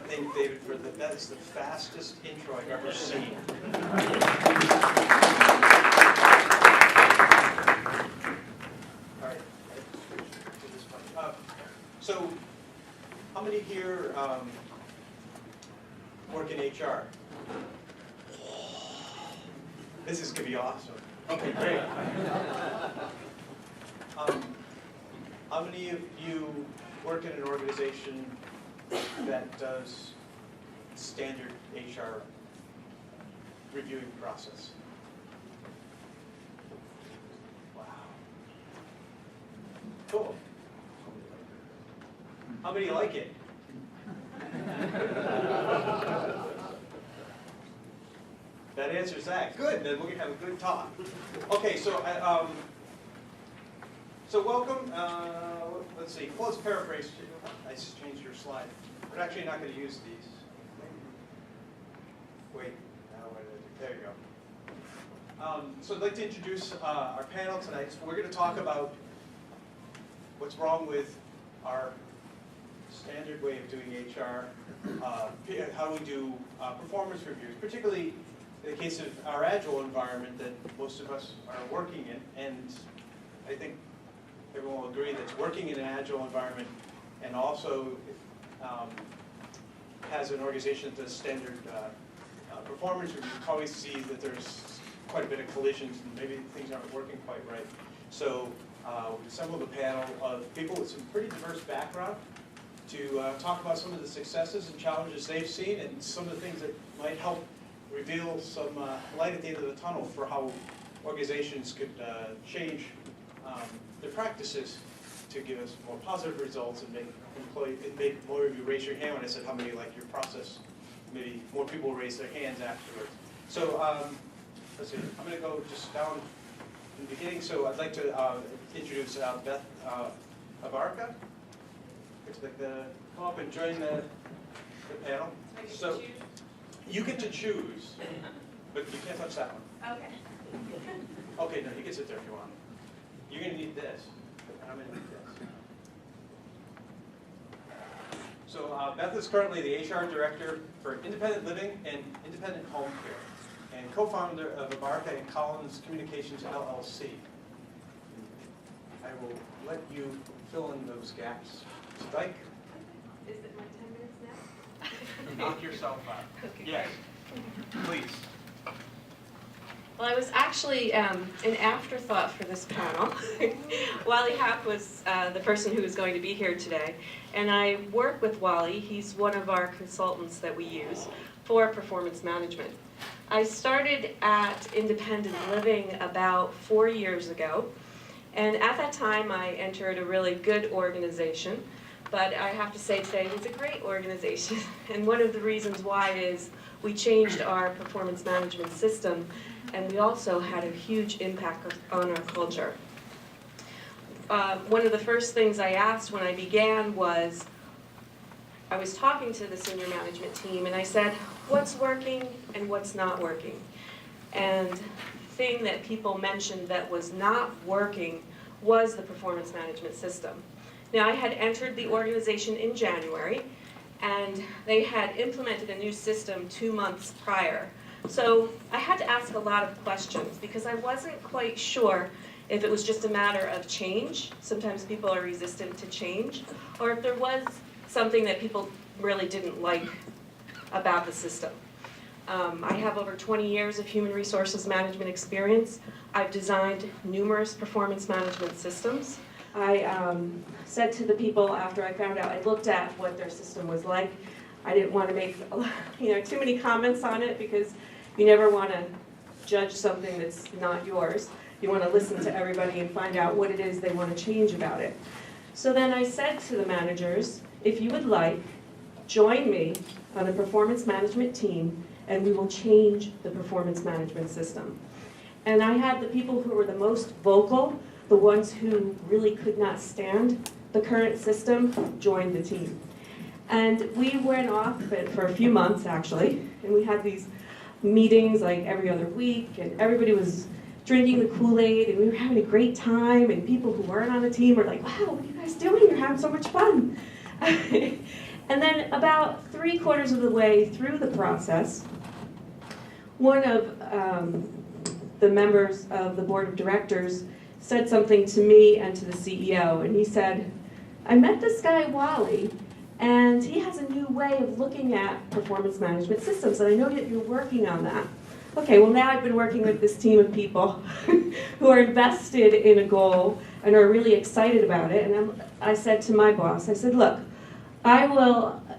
thank David for that. That is the fastest intro I've ever seen. All right. So, how many here work in HR? This is going to be awesome. Okay, great. How many of you work in an organization that does standard HR reviewing process? Wow. Cool. How many like it? That answers that. Good, then we're going to have a good talk. Okay, so welcome. Let's see. Well, let's paraphrase. I just changed your slide. We're actually not going to use these. Wait. There you go. So I'd like to introduce our panel tonight. So we're going to talk about what's wrong with our standard way of doing HR, how we do performance reviews, particularly in the case of our agile environment that most of us are working in, and I think everyone will agree that working in an agile environment and also has an organization that does standard performance reviews, you always see that there's quite a bit of collisions and maybe things aren't working quite right. So we assembled a panel of people with some pretty diverse background to talk about some of the successes and challenges they've seen and some of the things that might help reveal some light at the end of the tunnel for how organizations could change their practices to give us more positive results and make more of you raise your hand when I said how many like your process. Maybe more people will raise their hands afterwards. So let's see, I'm going to go just down in the beginning. So I'd like to introduce Beth Abarca. Looks like come up and join the panel. So you get to choose, but you can't touch that one. Okay. Okay, no, you can sit there if you want. You're going to need this, and I'm going to need this. So Beth is currently the HR director for Independent Living and Independent Home Care, and co-founder of Abarca and Collins Communications LLC. I will let you fill in those gaps. Like, Is it my 10 minutes now? knock yourself out. Okay, Yes, please. Well, I was actually an afterthought for this panel. Wally Happ was the person who was going to be here today. And I work with Wally. He's one of our consultants that we use for performance management. I started at Independent Living about 4 years ago. And at that time, I entered a really good organization. But I have to say today, it's a great organization. And one of the reasons why is we changed our performance management system, and we also had a huge impact on our culture. One of the first things I asked when I began was, I was talking to the senior management team, and I said, what's working and what's not working? And the thing that people mentioned that was not working was the performance management system. Now, I had entered the organization in January, and they had implemented a new system 2 months prior. So I had to ask a lot of questions because I wasn't quite sure if it was just a matter of change. Sometimes people are resistant to change, or if there was something that people really didn't like about the system. I have over 20 years of human resources management experience. I've designed numerous performance management systems. I said to the people after I found out, I looked at what their system was like. I didn't want to make too many comments on it because you never want to judge something that's not yours. You want to listen to everybody and find out what it is they want to change about it. So then I said to the managers, if you would like, join me on a performance management team and we will change the performance management system. And I had the people who were the most vocal, the ones who really could not stand the current system, join the team. And we went off for a few months, actually, and we had these meetings like every other week, and everybody was drinking the Kool-Aid, and we were having a great time, and people who weren't on the team were like, wow, what are you guys doing? You're having so much fun. And then about 3/4 of the way through the process, one of the members of the board of directors said something to me and to the CEO, and he said, I met this guy, Wally, and he has a new way of looking at performance management systems, and I know that you're working on that. Okay, well now I've been working with this team of people who are invested in a goal and are really excited about it, and I said to my boss, I said, look,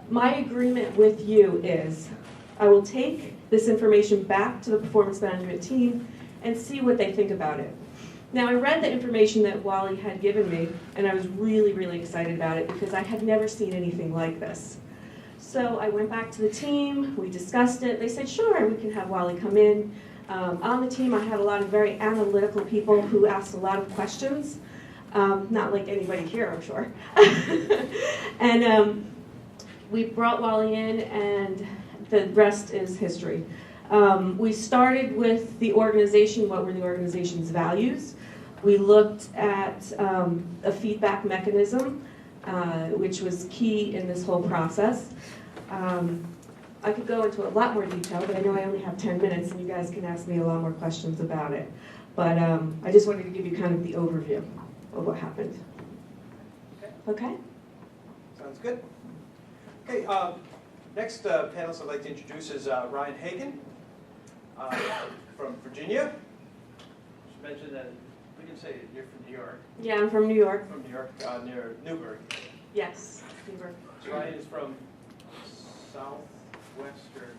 my agreement with you is I will take this information back to the performance management team and see what they think about it. Now, I read the information that Wally had given me, and I was really, really excited about it because I had never seen anything like this. So I went back to the team, we discussed it, they said, sure, we can have Wally come in. On the team, I had a lot of very analytical people who asked a lot of questions, not like anybody here, I'm sure. And we brought Wally in, and the rest is history. We started with the organization, what were the organization's values. We looked at a feedback mechanism, which was key in this whole process. I could go into a lot more detail, but I know I only have 10 minutes, and you guys can ask me a lot more questions about it. But I just wanted to give you kind of the overview of what happened. Okay? Sounds good. Okay, next panelist I'd like to introduce is Ryan Hagan from Virginia. She mentioned that we can say you're from New York. Yeah, I'm from New York. From New York, near Newbury. Yes, Newbury. So Ryan is from southwestern.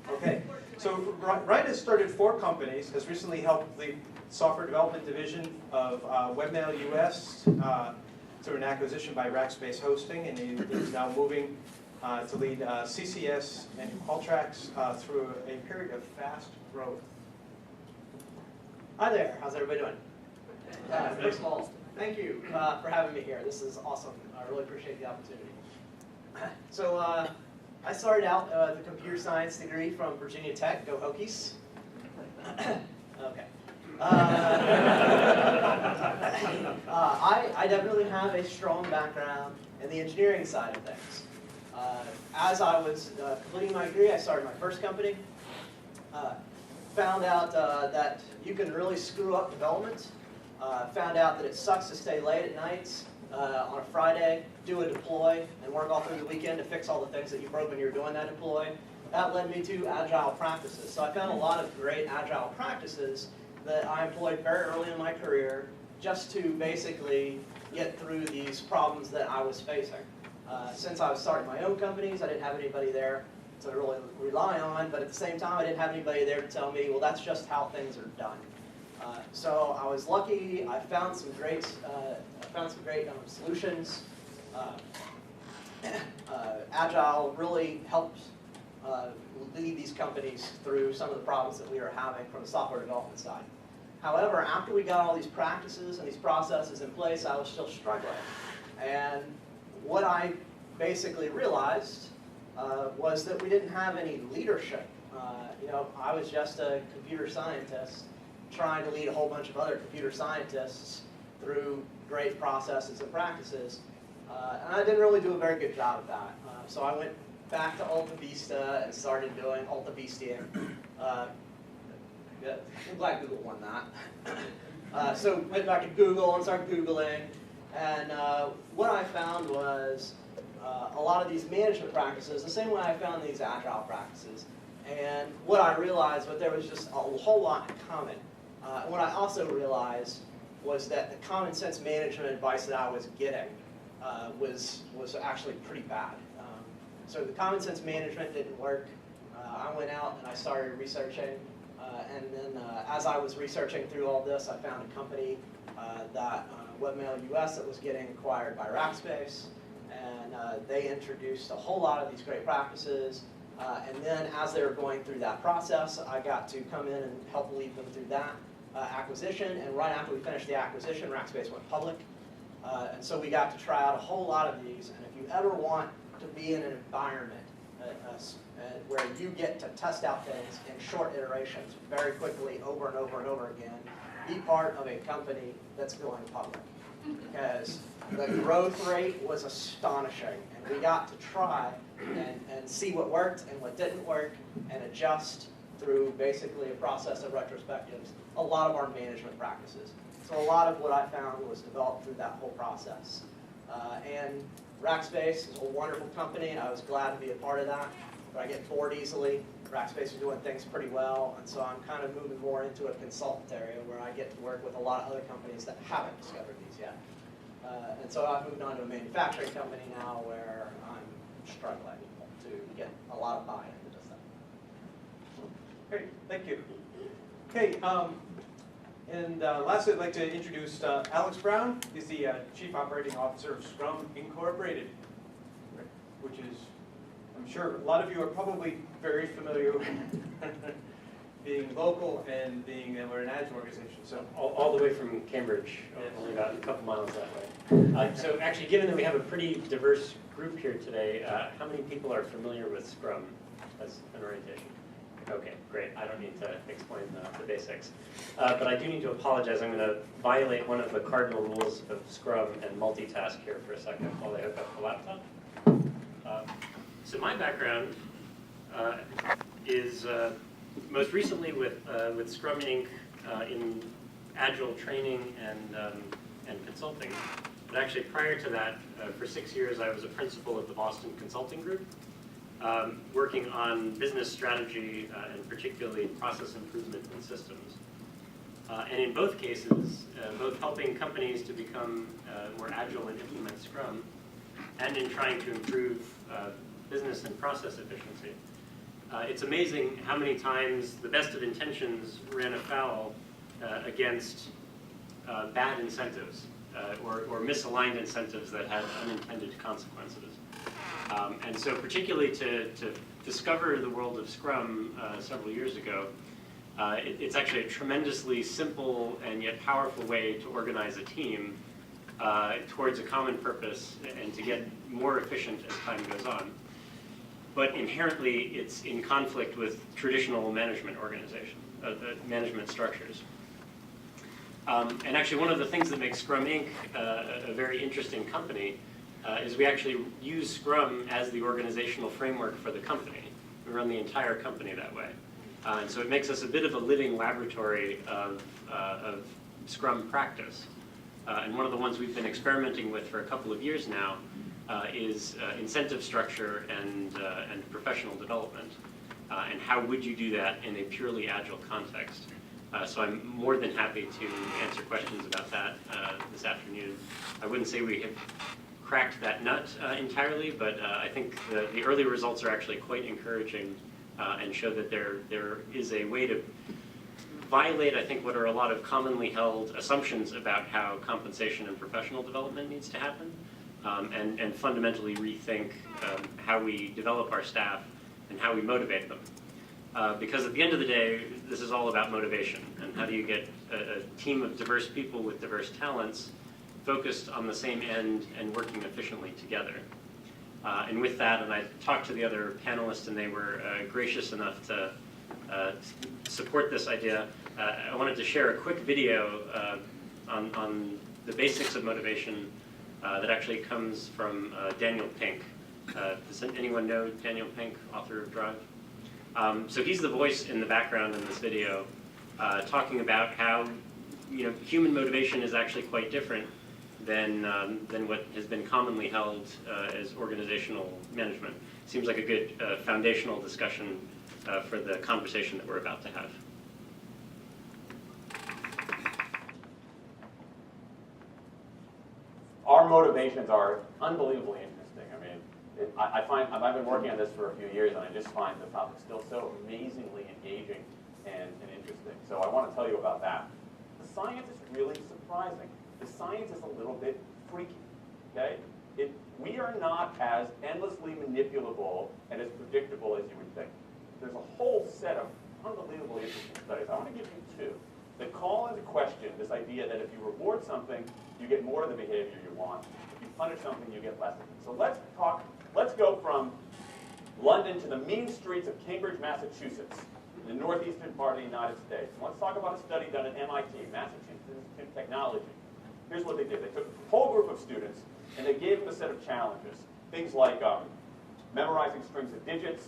Okay, so Ryan has started 4 companies, has recently helped the software development division of Webmail US through an acquisition by Rackspace Hosting, and he is now moving to lead CCS and Qualtrics through a period of fast growth. Hi there, how's everybody doing? First of all, thank you for having me here. This is awesome. I really appreciate the opportunity. So I started out with a computer science degree from Virginia Tech. Go Hokies. Okay. I definitely have a strong background in the engineering side of things. As I was completing my degree, I started my first company. Found out that you can really screw up development. Found out that it sucks to stay late at nights on a Friday, do a deploy, and work all through the weekend to fix all the things that you broke when you were doing that deploy. That led me to agile practices. So I found a lot of great agile practices that I employed very early in my career just to basically get through these problems that I was facing. Since I was starting my own companies, I didn't have anybody there to really rely on, but at the same time, I didn't have anybody there to tell me, well, that's just how things are done. So I was lucky. I found some great, solutions. Agile really helped lead these companies through some of the problems that we were having from the software development side. However, after we got all these practices and these processes in place, I was still struggling. And what I basically realized was that we didn't have any leadership. I was just a computer scientist trying to lead a whole bunch of other computer scientists through great processes and practices. And I didn't really do a very good job of that. So I went back to Alta Vista and started doing Alta Vistian. I'm glad Google won that. So went back to Google and started Googling. And what I found was a lot of these management practices, the same way I found these agile practices. And what I realized was there was just a whole lot in common. What I also realized was that the common sense management advice that I was getting was actually pretty bad. So the common sense management didn't work. I went out and I started researching. And then as I was researching through all this, I found a company that Webmail US that was getting acquired by Rackspace. And they introduced a whole lot of these great practices. And then as they were going through that process, I got to come in and help lead them through that acquisition. And right after we finished the acquisition, Rackspace went public. And so we got to try out a whole lot of these. And if you ever want to be in an environment where you get to test out things in short iterations very quickly over and over and over again, be part of a company that's going public. because the growth rate was astonishing, and we got to try and see what worked and what didn't work, and adjust through basically a process of retrospectives a lot of our management practices. So a lot of what I found was developed through that whole process. And Rackspace is a wonderful company. I was glad to be a part of that, but I get bored easily. Rackspace is doing things pretty well, and so I'm kind of moving more into a consultant area where I get to work with a lot of other companies that haven't discovered these yet. And so I've moved on to a manufacturing company now where I'm struggling to get a lot of buy-in into this stuff. Great, thank you. Okay, and lastly, I'd like to introduce Alex Brown. He's the Chief Operating Officer of Scrum Incorporated, which is, I'm sure a lot of you are probably very familiar with being local and being that we're an Agile organization. So, all the way from Cambridge, only about a couple miles that way. So actually, given that we have a pretty diverse group here today, how many people are familiar with Scrum as an orientation? Okay, great. I don't need to explain the basics. But I do need to apologize. I'm going to violate one of the cardinal rules of Scrum and multitask here for a second while I hook up the laptop. So my background is most recently with Scrum Inc. In Agile training and consulting. But actually prior to that, for 6 years, I was a principal of the Boston Consulting Group, working on business strategy and particularly process improvement in systems. And in both cases, both helping companies to become more agile and implement Scrum, and in trying to improve business and process efficiency. It's amazing how many times the best of intentions ran afoul against bad incentives or misaligned incentives that had unintended consequences. And so particularly to discover the world of Scrum several years ago, it's actually a tremendously simple and yet powerful way to organize a team towards a common purpose and to get more efficient as time goes on. But inherently, it's in conflict with traditional management management structures. And actually, one of the things that makes Scrum Inc. A very interesting company is we actually use Scrum as the organizational framework for the company. We run the entire company that way. And so it makes us a bit of a living laboratory of Scrum practice. And one of the ones we've been experimenting with for a couple of years now is incentive structure and professional development. And how would you do that in a purely agile context? So I'm more than happy to answer questions about that this afternoon. I wouldn't say we have cracked that nut entirely, but I think the early results are actually quite encouraging and show that there is a way to violate, I think, what are a lot of commonly held assumptions about how compensation and professional development needs to happen, and fundamentally rethink how we develop our staff and how we motivate them. Because at the end of the day, this is all about motivation, and how do you get a team of diverse people with diverse talents focused on the same end and working efficiently together. And with that, and I talked to the other panelists, and they were gracious enough to support this idea. I wanted to share a quick video on the basics of motivation that actually comes from Daniel Pink. Does anyone know Daniel Pink, author of Drive? So he's the voice in the background in this video, talking about how human motivation is actually quite different than what has been commonly held as organizational management. Seems like a good foundational discussion for the conversation that we're about to have. Our motivations are unbelievably interesting. I mean, I find I've been working on this for a few years, and I just find the topic still so amazingly engaging and interesting. So I want to tell you about that. The science is really surprising. The science is a little bit freaky. Okay, we are not as endlessly manipulable and as predictable as you would think. There's a whole set of unbelievably interesting studies. I want to give you two that call into question this idea that if you reward something, you get more of the behavior you want. If you punish something, you get less of it. So let's go from London to the mean streets of Cambridge, Massachusetts, in the northeastern part of the United States. And let's talk about a study done at MIT, Massachusetts Institute of Technology. Here's what they did. They took a whole group of students and they gave them a set of challenges. Things like memorizing strings of digits,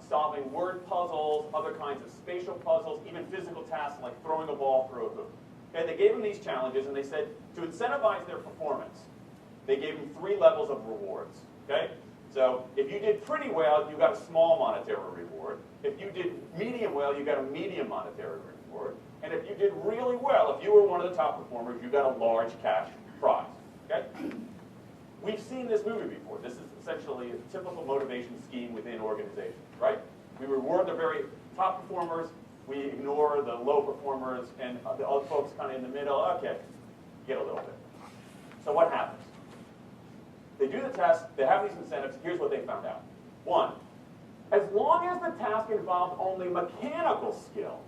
solving word puzzles, other kinds of spatial puzzles, even physical tasks like throwing a ball through a hoop. Okay, they gave them these challenges and they said to incentivize their performance, they gave them 3 levels of rewards. Okay? So if you did pretty well, you got a small monetary reward. If you did medium well, you got a medium monetary reward. And if you did really well, if you were one of the top performers, you got a large cash prize. Okay? We've seen this movie before. This is essentially a typical motivation scheme within organizations, right? We reward the very top performers, we ignore the low performers, and the other folks kind of in the middle. Okay, get a little bit. So what happens? They do the test, they have these incentives, here's what they found out. 1, as long as the task involved only mechanical skill,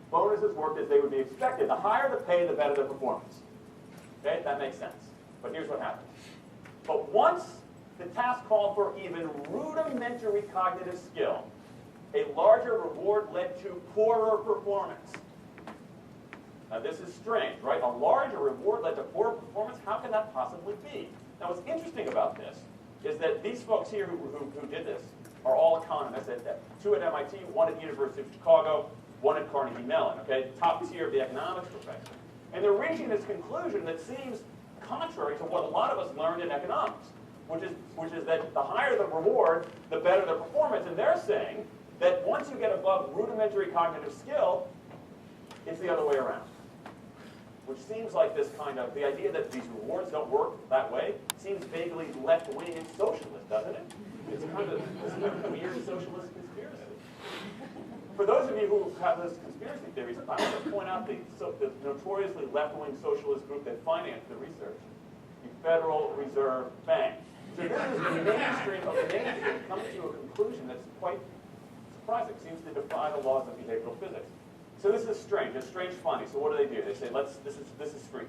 bonuses worked as they would be expected. The higher the pay, the better the performance. Okay, that makes sense. But here's what happens. But once the task called for even rudimentary cognitive skill, a larger reward led to poorer performance. Now this is strange, right? A larger reward led to poorer performance? How can that possibly be? Now what's interesting about this is that these folks here who did this are all economists, 2 at MIT, 1 at the University of Chicago, 1 at Carnegie Mellon, okay? Top tier of the economics profession. And they're reaching this conclusion that seems contrary to what a lot of us learned in economics, which is that the higher the reward, the better the performance. And they're saying that once you get above rudimentary cognitive skill, it's the other way around. Which seems like this kind of, the idea that these rewards don't work that way seems vaguely left-wing and socialist, doesn't it? It's kind of this kind of weird socialist conspiracy. For those of you who have those conspiracy theories, I want to point out the notoriously left-wing socialist group that financed the research, the Federal Reserve Bank. So this is the mainstream of the mainstream coming to a conclusion that's quite surprising. It seems to defy the laws of behavioral physics. So this is strange. It's strange funding. So what do? They say, this is freaky.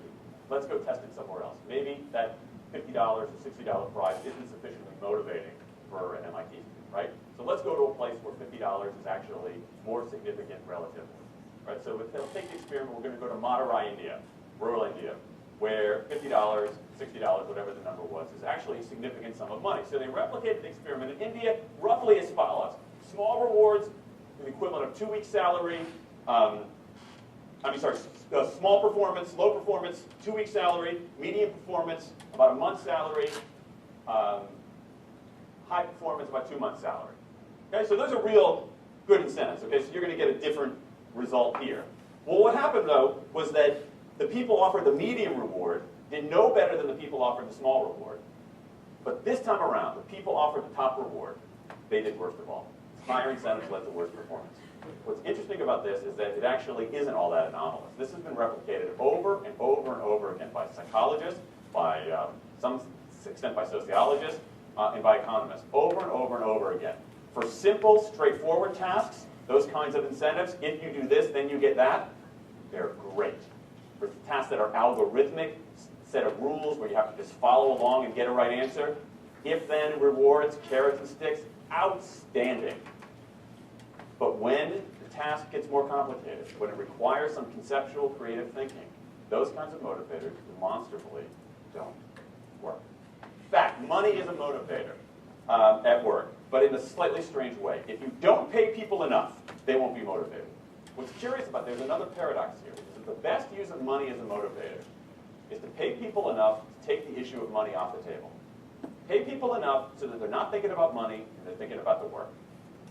Let's go test it somewhere else. Maybe that $50 or $60 prize isn't sufficiently motivating for an MIT student, right? So let's go to a place where $50 is actually more significant relatively, right? So they'll take the experiment. We're going to go to Madurai, India, rural India, where $50, $60, whatever the number was, is actually a significant sum of money. So they replicated the experiment in India roughly as follows. Small rewards, the equivalent of 2 weeks' salary. Small performance, low performance, 2 weeks' salary, medium performance, about a month's salary, high performance, about 2 months' salary. Okay, so those are real good incentives. Okay, so you're going to get a different result here. Well, what happened though was that the people offered the medium reward did no better than the people offered the small reward. But this time around, the people offered the top reward, they did worst of all. Higher incentives led to worse performance. What's interesting about this is that it actually isn't all that anomalous. This has been replicated over and over and over again by psychologists, by some extent by sociologists, and by economists, over and over and over again. For simple, straightforward tasks, those kinds of incentives, if you do this, then you get that, they're great. For tasks that are algorithmic, set of rules where you have to just follow along and get a right answer, if-then rewards, carrots and sticks, outstanding. But when the task gets more complicated, when it requires some conceptual, creative thinking, those kinds of motivators demonstrably don't work. In fact, money is a motivator at work, but in a slightly strange way. If you don't pay people enough, they won't be motivated. What's curious about, there's another paradox here, which is that the best use of money as a motivator is to pay people enough to take the issue of money off the table. Pay people enough so that they're not thinking about money and they're thinking about the work.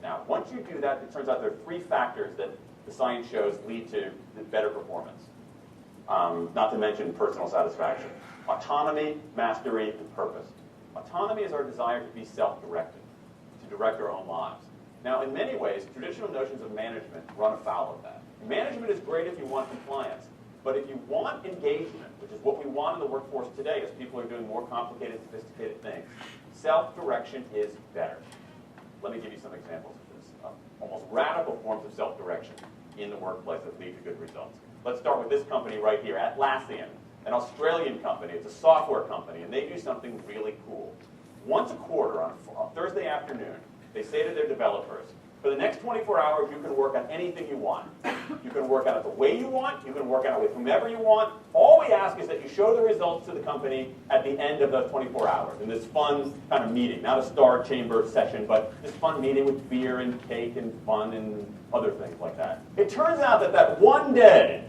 Now, once you do that, it turns out there are 3 factors that the science shows lead to better performance. Not to mention personal satisfaction. Autonomy, mastery, and purpose. Autonomy is our desire to be self-directed, to direct our own lives. Now, in many ways, traditional notions of management run afoul of that. Management is great if you want compliance, but if you want engagement, which is what we want in the workforce today as people are doing more complicated, sophisticated things, self-direction is better. Let me give you some examples of this. Almost radical forms of self-direction in the workplace that lead to good results. Let's start with this company right here, Atlassian, an Australian company. It's a software company, and they do something really cool. Once a quarter, on Thursday afternoon, they say to their developers, For the next 24 hours, you can work on anything you want. You can work on it the way you want. You can work on it with whomever you want. All we ask is that you show the results to the company at the end of those 24 hours in this fun kind of meeting. Not a star chamber session, but this fun meeting with beer and cake and fun and other things like that. It turns out that that one day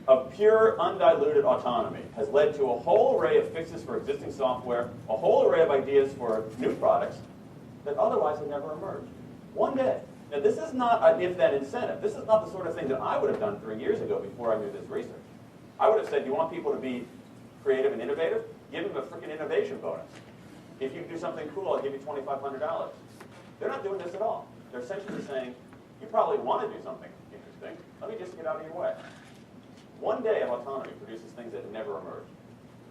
of pure, undiluted autonomy has led to a whole array of fixes for existing software, a whole array of ideas for new products that otherwise had never emerged. One day. Now, this is not an if-then incentive. This is not the sort of thing that I would have done 3 years ago before I knew this research. I would have said, you want people to be creative and innovative? Give them a freaking innovation bonus. If you do something cool, I'll give you $2,500. They're not doing this at all. They're essentially saying, you probably want to do something interesting. Let me just get out of your way. One day of autonomy produces things that never emerge.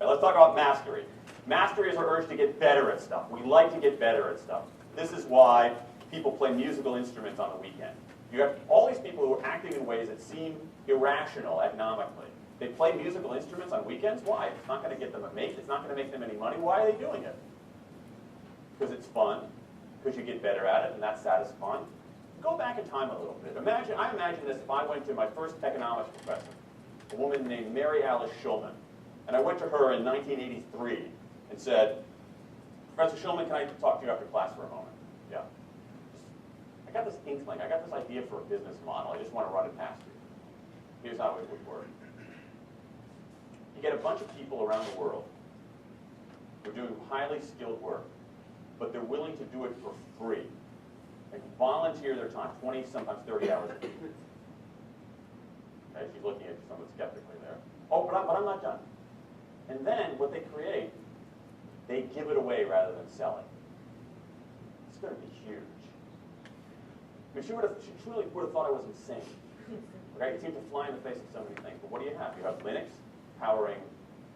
Now, let's talk about mastery. Mastery is our urge to get better at stuff. We like to get better at stuff. This is why people play musical instruments on the weekend. You have all these people who are acting in ways that seem irrational economically. They play musical instruments on weekends. Why? It's not going to get them a mate. It's not going to make them any money. Why are they doing it? Because it's fun. Because you get better at it, and that's satisfying. Go back in time a little bit. I imagine this if I went to my first economics professor, a woman named Mary Alice Schulman, and I went to her in 1983 and said, Professor Schulman, can I talk to you after class for a moment? Yeah. I got this inkling. I got this idea for a business model. I just want to run it past you. Here's how it would work. You get a bunch of people around the world who are doing highly skilled work, but they're willing to do it for free. They can volunteer their time, 20, sometimes 30 hours a week. Okay, she's looking at you somewhat skeptically there. Oh, but I'm not done. And then what they create, they give it away rather than sell it. It's going to be huge. I mean, she really would have thought I was insane. Right? It seemed to fly in the face of so many things. But what do you have? You have Linux powering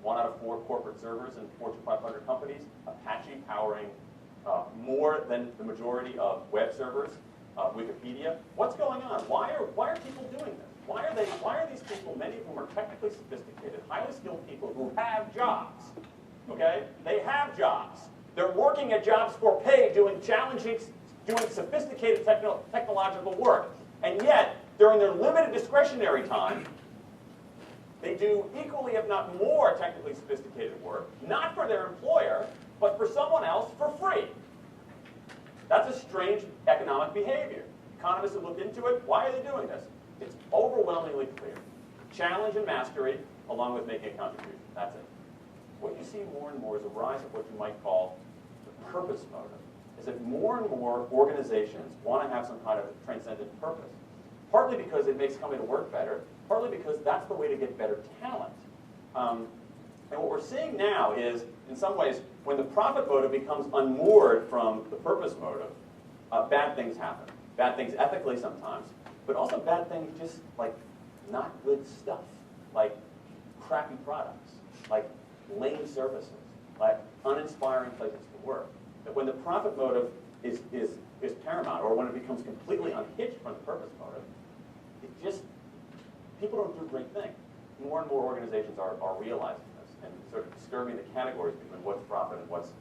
1 out of 4 corporate servers in Fortune 500 companies, Apache powering more than the majority of web servers, Wikipedia. What's going on? Why are people doing this? Why are these people, many of whom are technically sophisticated, highly skilled people who have jobs? Okay? They have jobs. They're working at jobs for pay, doing sophisticated technological work. And yet, during their limited discretionary time, they do equally, if not more, technically sophisticated work, not for their employer, but for someone else for free. That's a strange economic behavior. Economists have looked into it. Why are they doing this? It's overwhelmingly clear. Challenge and mastery, along with making a contribution. That's it. What you see more and more is a rise of what you might call the purpose motive. Is that more and more organizations want to have some kind of transcendent purpose. Partly because it makes coming to work better, partly because that's the way to get better talent. And what we're seeing now is, in some ways, when the profit motive becomes unmoored from the purpose motive, bad things happen. Bad things ethically sometimes, but also bad things just like not good stuff, like crappy products, like lame services, like uninspiring places to work. That when the profit motive is paramount, or when it becomes completely unhitched from the purpose motive, people don't do great things. More and more organizations are realizing this and sort of disturbing the categories between what's profit and what's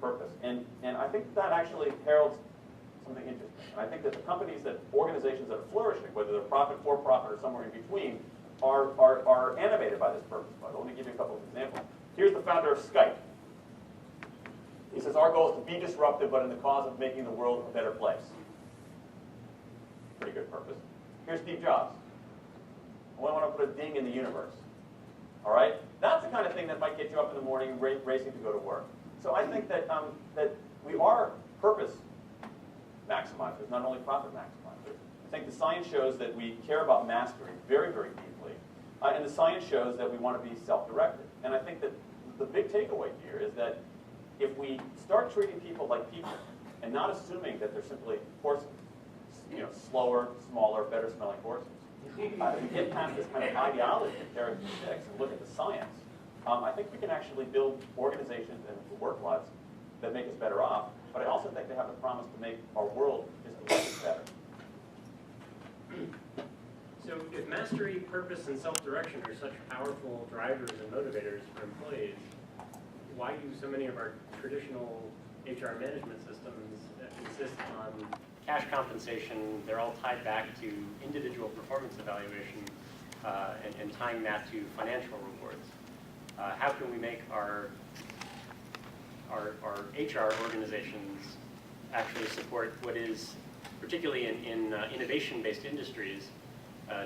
purpose. And I think that actually heralds something interesting. And I think that the companies, organizations that are flourishing, whether they're profit, for profit, or somewhere in between, are animated by this purpose model. Let me give you a couple of examples. Here's the founder of Skype. He says, our goal is to be disruptive, but in the cause of making the world a better place. Pretty good purpose. Here's Steve Jobs. I want to put a ding in the universe. All right? That's the kind of thing that might get you up in the morning racing to go to work. So I think that we are purpose maximizers, not only profit maximizers. I think the science shows that we care about mastery very, very deeply. And the science shows that we want to be self-directed. And I think that the big takeaway here is that if we start treating people like people and not assuming that they're simply horses, slower, smaller, better smelling horses, if we get past this kind of ideology of carrots and sticks and look at the science, I think we can actually build organizations and work lives that make us better off. But I also think they have the promise to make our world just a little bit better. So if mastery, purpose, and self-direction are such powerful drivers and motivators for employees, why do so many of our traditional HR management systems insist on cash compensation, they're all tied back to individual performance evaluation and tying that to financial rewards. How can we make our HR organizations actually support what is, particularly in innovation-based industries,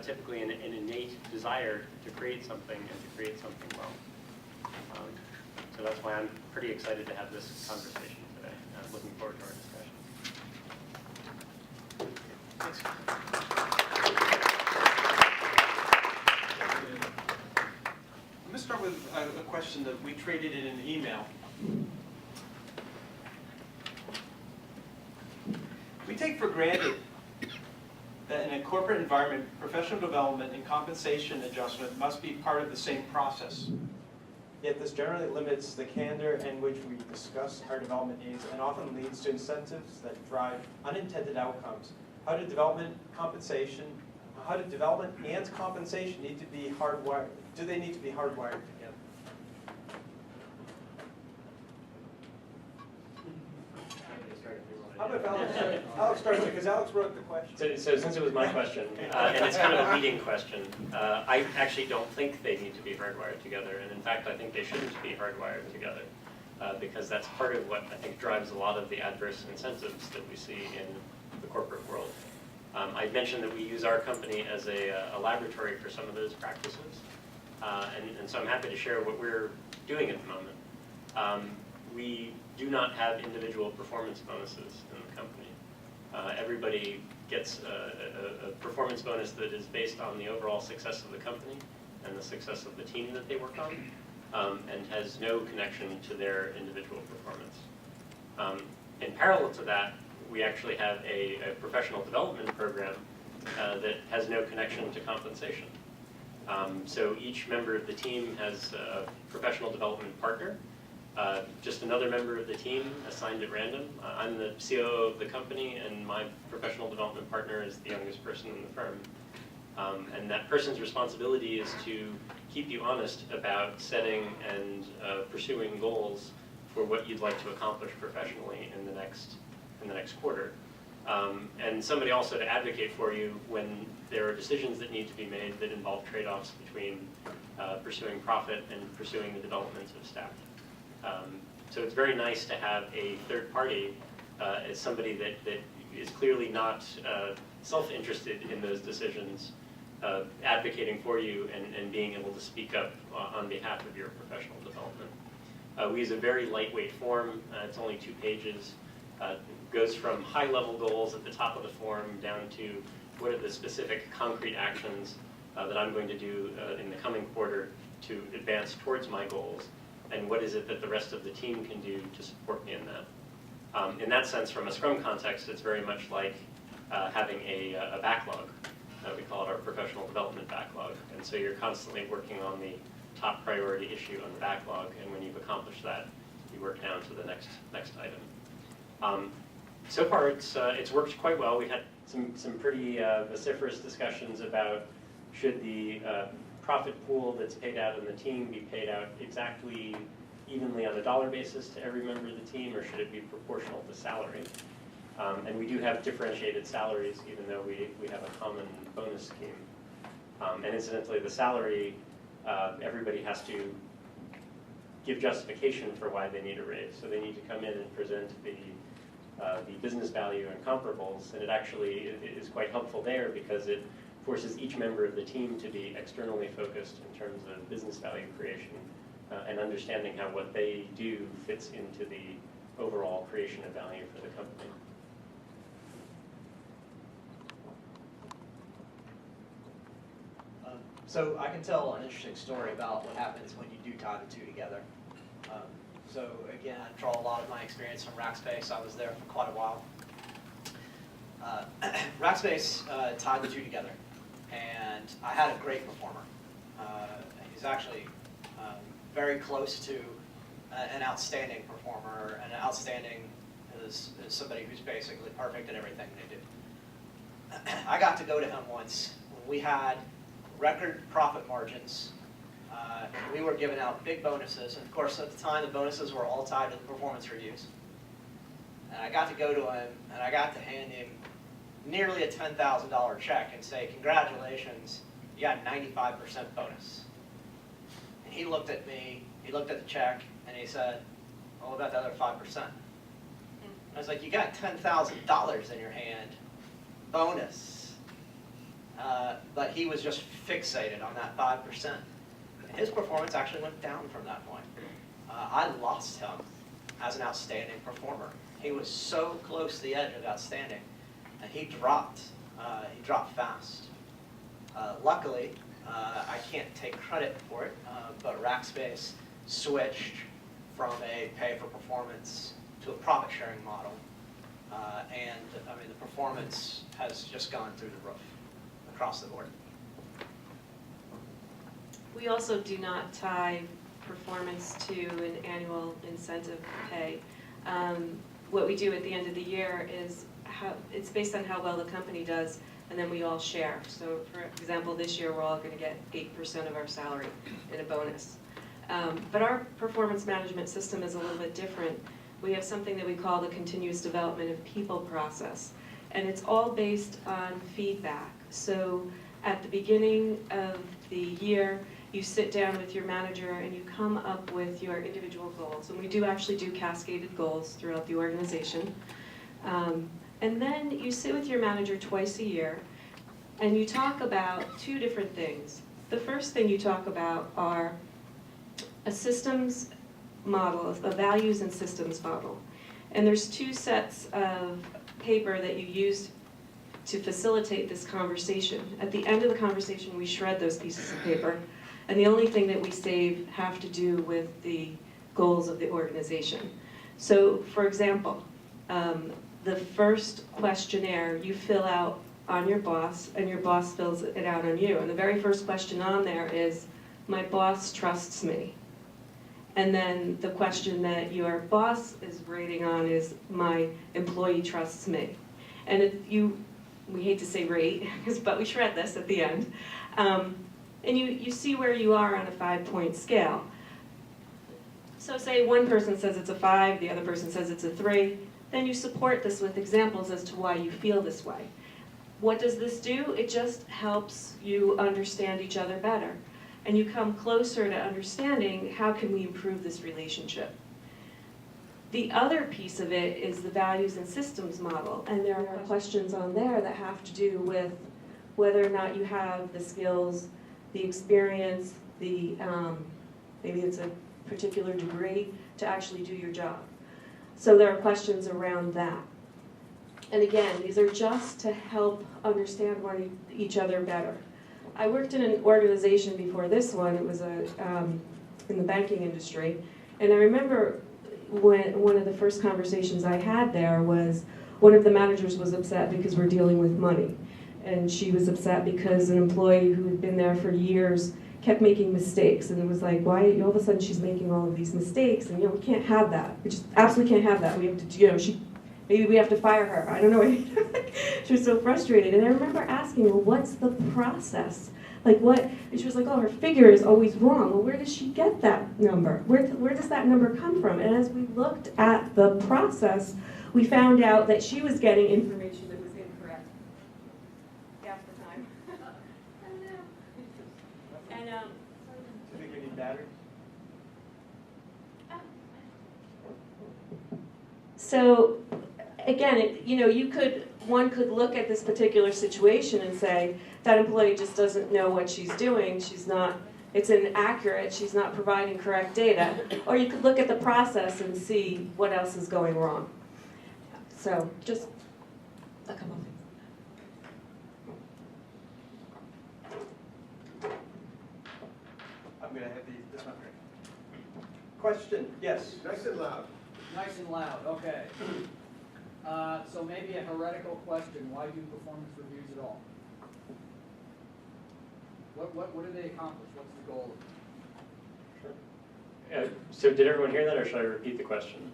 typically an innate desire to create something and to create something well. So that's why I'm pretty excited to have this conversation today. I'm looking forward to our discussion. Thanks. I'm going to start with a question that we traded in an email. We take for granted that in a corporate environment, professional development and compensation adjustment must be part of the same process. Yet this generally limits the candor in which we discuss our development needs and often leads to incentives that drive unintended outcomes. How did development and compensation need to be hardwired? Do they need to be hardwired together? How about Alex start? Alex starts because Alex wrote the question. So since it was my question, and it's kind of a leading question, I actually don't think they need to be hardwired together. And in fact, I think they shouldn't be hardwired together because that's part of what I think drives a lot of the adverse incentives that we see in the corporate world. I mentioned that we use our company as a laboratory for some of those practices. And so I'm happy to share what we're doing at the moment. We do not have individual performance bonuses in the company. Everybody gets a performance bonus that is based on the overall success of the company and the success of the team that they work on, and has no connection to their individual performance. In parallel to that, we actually have a professional development program that has no connection to compensation. So each member of the team has a professional development partner, just another member of the team assigned at random. I'm the COO of the company, and my professional development partner is the youngest person in the firm. And that person's responsibility is to keep you honest about setting and pursuing goals for what you'd like to accomplish professionally in the next quarter. And somebody also to advocate for you when there are decisions that need to be made that involve trade-offs between pursuing profit and pursuing the development of staff. So it's very nice to have a third party as somebody that is clearly not self-interested in those decisions, advocating for you and being able to speak up on behalf of your professional development. We use a very lightweight form. It's only 2 pages. Goes from high-level goals at the top of the form down to what are the specific concrete actions that I'm going to do in the coming quarter to advance towards my goals, and what is it that the rest of the team can do to support me in that. In that sense, from a Scrum context, it's very much like having a backlog. We call it our professional development backlog. And so you're constantly working on the top priority issue on the backlog, and when you've accomplished that, you work down to the next item. So far, it's worked quite well. We had some pretty vociferous discussions about should the profit pool that's paid out in the team be paid out exactly evenly on a dollar basis to every member of the team, or should it be proportional to salary? And we do have differentiated salaries, even though we have a common bonus scheme. And incidentally, the salary, everybody has to give justification for why they need a raise. So they need to come in and present the business value and comparables, and it actually is quite helpful there because it forces each member of the team to be externally focused in terms of business value creation and understanding how what they do fits into the overall creation of value for the company. So I can tell an interesting story about what happens when you do tie the two together. So again, I draw a lot of my experience from Rackspace. I was there for quite a while. Rackspace tied the two together, and I had a great performer. He's actually very close to an outstanding performer, and outstanding is somebody who's basically perfect at everything they do. I got to go to him once when we had record profit margins. We were giving out big bonuses, and of course at the time the bonuses were all tied to the performance reviews. And I got to go to him, and I got to hand him nearly a $10,000 check and say, congratulations, you got a 95% bonus. And he looked at me, he looked at the check, and he said, well, what about the other 5%? I was like, you got $10,000 in your hand, bonus. But he was just fixated on that 5%. And his performance actually went down from that point. I lost him as an outstanding performer. He was so close to the edge of outstanding, and he dropped fast. Luckily, I can't take credit for it, but Rackspace switched from a pay-for-performance to a profit-sharing model. And I mean, the performance has just gone through the roof across the board. We also do not tie performance to an annual incentive pay. What we do at the end of the year is it's based on how well the company does, and then we all share. So for example, this year we're all going to get 8% of our salary in a bonus. But our performance management system is a little bit different. We have something that we call the continuous development of people process, and it's all based on feedback. So at the beginning of the year, you sit down with your manager and you come up with your individual goals. And we do actually do cascaded goals throughout the organization. And then you sit with your manager twice a year and you talk about two different things. The first thing you talk about are a systems model, a values and systems model. And there's two sets of paper that you use to facilitate this conversation. At the end of the conversation, we shred those pieces of paper, and the only thing that we save have to do with the goals of the organization. So, for example, the first questionnaire you fill out on your boss, and your boss fills it out on you. And the very first question on there is, my boss trusts me. And then the question that your boss is rating on is, my employee trusts me. And if we hate to say rate, but we shred this at the end. And you see where you are on a 5-point scale. So say one person says it's a 5, the other person says it's a 3, then you support this with examples as to why you feel this way. What does this do? It just helps you understand each other better. And you come closer to understanding how can we improve this relationship. The other piece of it is the values and systems model, and there are questions on there that have to do with whether or not you have the skills, the experience, the maybe it's a particular degree to actually do your job. So there are questions around that. And again, these are just to help understand each other better. I worked in an organization before this one. It was in the banking industry, and I remember when one of the first conversations I had there was one of the managers was upset because we're dealing with money. And she was upset because an employee who had been there for years kept making mistakes. And it was like, why all of a sudden she's making all of these mistakes? And we can't have that. We just absolutely can't have that. We have to, maybe we have to fire her. I don't know. She was so frustrated. And I remember asking, well, what's the process? Like what? And she was like, oh, her figure is always wrong. Well, where does she get that number? Where does that number come from? And as we looked at the process, we found out that she was getting information that was incorrect half the time. And Do you think we need batteries? so, again, one could look at this particular situation and say, that employee just doesn't know what she's doing. It's inaccurate, she's not providing correct data. Or you could look at the process and see what else is going wrong. So, just a couple things. I'm going to have this one here. Question, yes? Nice and loud. Nice and loud, okay. So maybe a heretical question, why do performance reviews at all? What do they accomplish? What's the goal of it? So did everyone hear that, or should I repeat the question?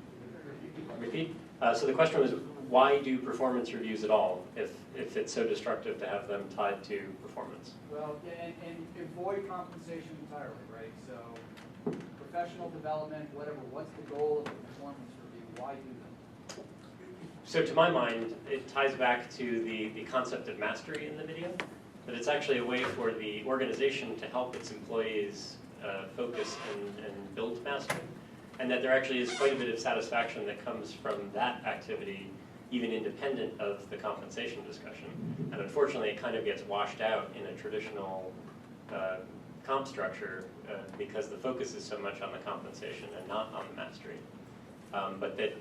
Repeat? So the question was, why do performance reviews at all if it's so destructive to have them tied to performance? Well, and avoid compensation entirely, right? So professional development, whatever, what's the goal of a performance review? Why do them? So to my mind, it ties back to the concept of mastery in the video, that it's actually a way for the organization to help its employees focus and build mastery, and that there actually is quite a bit of satisfaction that comes from that activity, even independent of the compensation discussion. And unfortunately, it kind of gets washed out in a traditional comp structure because the focus is so much on the compensation and not on the mastery. But that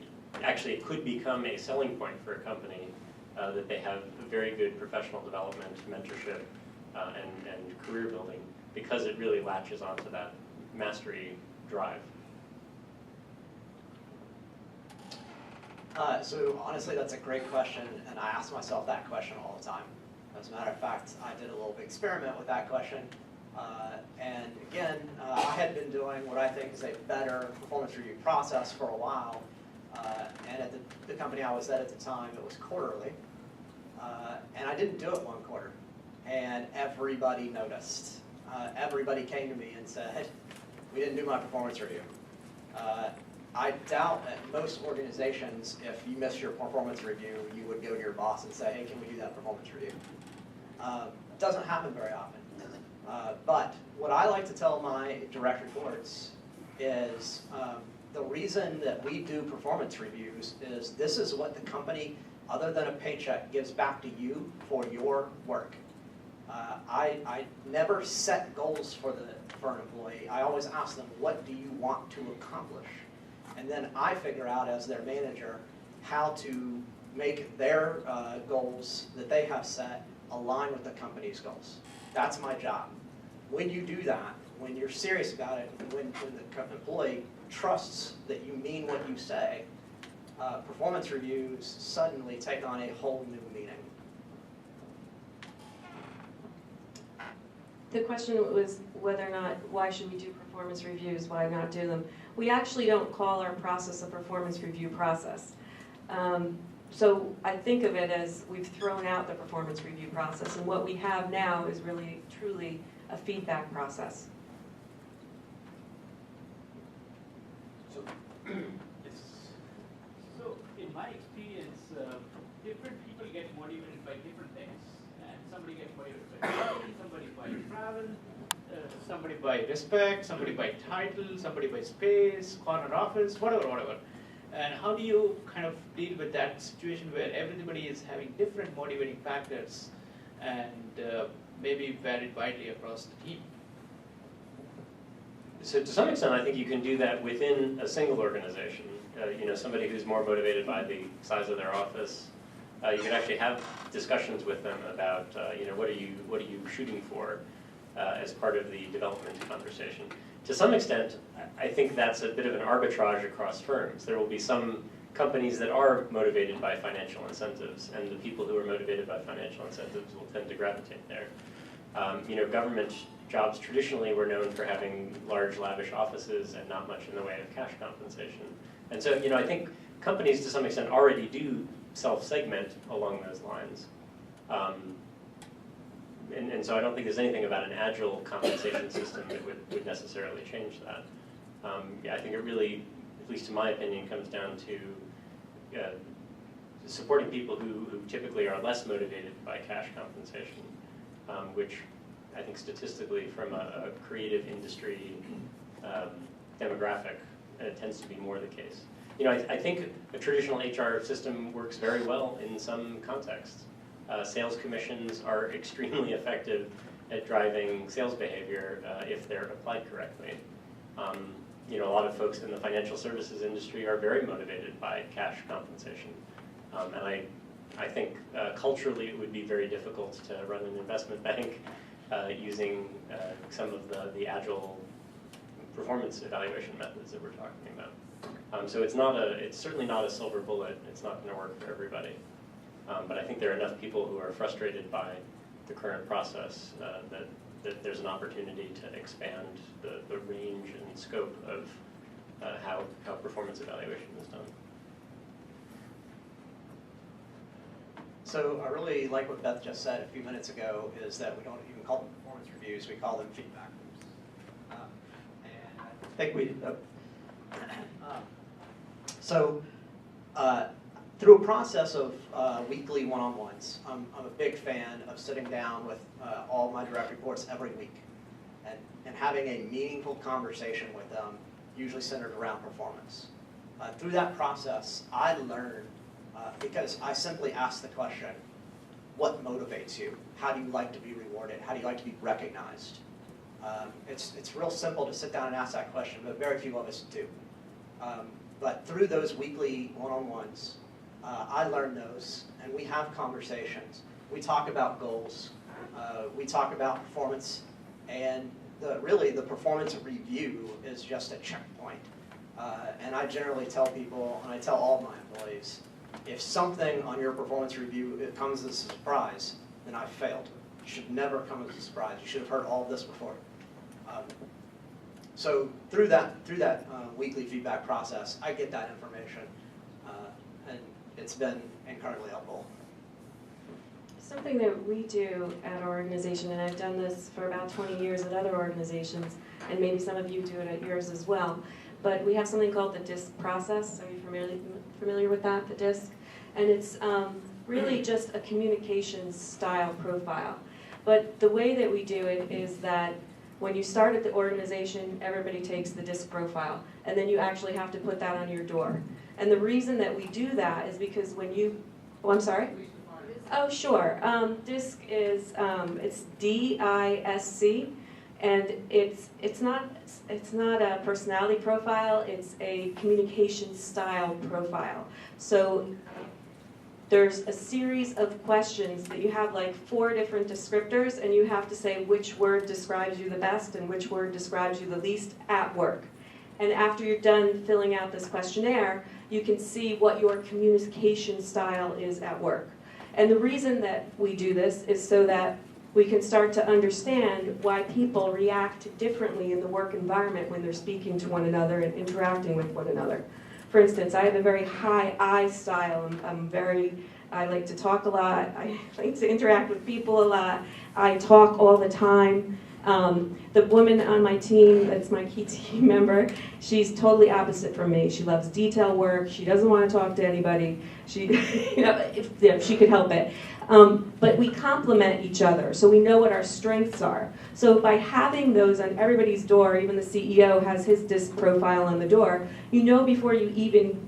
actually it could become a selling point for a company that they have very good professional development, mentorship, and career building, because it really latches onto that mastery drive. So honestly, that's a great question, and I ask myself that question all the time. As a matter of fact, I did a little experiment with that question. And again, I had been doing what I think is a better performance review process for a while. And at the company I was at the time, it was quarterly. And I didn't do it one quarter. And everybody noticed. Everybody came to me and said, we didn't do my performance review. I doubt at most organizations, if you miss your performance review, you would go to your boss and say, hey, can we do that performance review? It doesn't happen very often. But what I like to tell my direct reports is the reason that we do performance reviews is this is what the company, other than a paycheck, gives back to you for your work. I never set goals for an employee. I always ask them, what do you want to accomplish? And then I figure out as their manager how to make their goals that they have set align with the company's goals. That's my job. When you do that, when you're serious about it, and when the employee trusts that you mean what you say, performance reviews suddenly take on a whole new meaning. The question was whether or not, why should we do performance reviews, why not do them? We actually don't call our process a performance review process. So I think of it as we've thrown out the performance review process, and what we have now is really, truly a feedback process. So, so in my experience, different people get motivated by different things, and somebody gets motivated by money, somebody by travel, somebody by respect, somebody by title, somebody by space, corner office, whatever. And how do you kind of deal with that situation where everybody is having different motivating factors and maybe varied widely across the team? So to some extent, I think you can do that within a single organization. Somebody who's more motivated by the size of their office, you could actually have discussions with them about, what are you shooting for as part of the development conversation. To some extent, I think that's a bit of an arbitrage across firms. There will be some companies that are motivated by financial incentives, and the people who are motivated by financial incentives will tend to gravitate there. Government jobs traditionally were known for having large, lavish offices and not much in the way of cash compensation. And so, I think companies to some extent already do self-segment along those lines. And so I don't think there's anything about an agile compensation system that would necessarily change that. I think it really, at least in my opinion, comes down to supporting people who typically are less motivated by cash compensation, which I think statistically from a creative industry demographic tends to be more the case. I think a traditional HR system works very well in some contexts. Sales commissions are extremely effective at driving sales behavior if they're applied correctly. A lot of folks in the financial services industry are very motivated by cash compensation. And I think culturally it would be very difficult to run an investment bank using some of the agile performance evaluation methods that we're talking about. So it's certainly not a silver bullet. It's not going to work for everybody. But I think there are enough people who are frustrated by the current process that there's an opportunity to expand the range and scope of how performance evaluation is done. So I really like what Beth just said a few minutes ago, is that we don't even call them performance reviews, we call them feedback loops. And I think through a process of weekly one-on-ones, I'm a big fan of sitting down with all my direct reports every week and having a meaningful conversation with them, usually centered around performance. Through that process, I learned, because I simply ask the question, what motivates you? How do you like to be rewarded? How do you like to be recognized? It's real simple to sit down and ask that question, but very few of us do. But through those weekly one-on-ones, I learn those, and we have conversations. We talk about goals. We talk about performance, and really the performance review is just a checkpoint. And I generally tell people, and I tell all my employees, if something on your performance review it comes as a surprise, then I've failed. It should never come as a surprise. You should have heard all of this before. So through that weekly feedback process, I get that information, and it's been incredibly helpful. Something that we do at our organization, and I've done this for about 20 years at other organizations, and maybe some of you do it at yours as well, but we have something called the DISC process. Are you familiar with that, the DISC? And it's really just a communications style profile. But the way that we do it is that when you start at the organization, everybody takes the DISC profile, and then you actually have to put that on your door. And the reason that we do that is because when you, oh, I'm sorry? Oh, sure. DISC is, it's D-I-S-C, and it's not a personality profile, it's a communication style profile. So there's a series of questions that you have like 4 different descriptors, and you have to say which word describes you the best and which word describes you the least at work. And after you're done filling out this questionnaire, you can see what your communication style is at work. And the reason that we do this is so that we can start to understand why people react differently in the work environment when they're speaking to one another and interacting with one another. For instance, I have a very high I style. I like to talk a lot. I like to interact with people a lot. I talk all the time. The woman on my team, that's my key team member, she's totally opposite from me. She loves detail work. She doesn't want to talk to anybody. She, if she could help it. But we complement each other, so we know what our strengths are. So by having those on everybody's door, even the CEO has his DISC profile on the door, you know before you even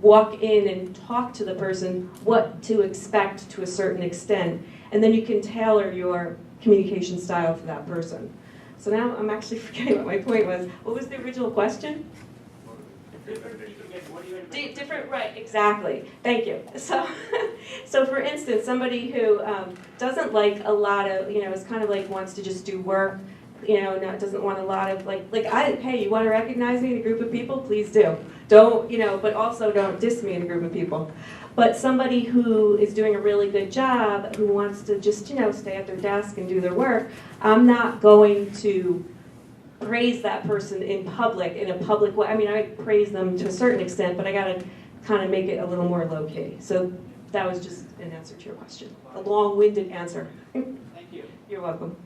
walk in and talk to the person what to expect to a certain extent, and then you can tailor your communication style for that person. So now I'm actually forgetting what my point was. What was the original question? Different people get motivated. Different, right, exactly. Thank you. So for instance, somebody who doesn't like a lot of, is kind of like wants to just do work, doesn't want a lot of hey, you want to recognize me in a group of people? Please do. Don't, but also don't diss me in a group of people. But somebody who is doing a really good job, who wants to just, stay at their desk and do their work, I'm not going to praise that person in a public way. I mean, I praise them to a certain extent, but I got to kind of make it a little more low-key. So that was just an answer to your question. A long-winded answer. Thank you. You're welcome.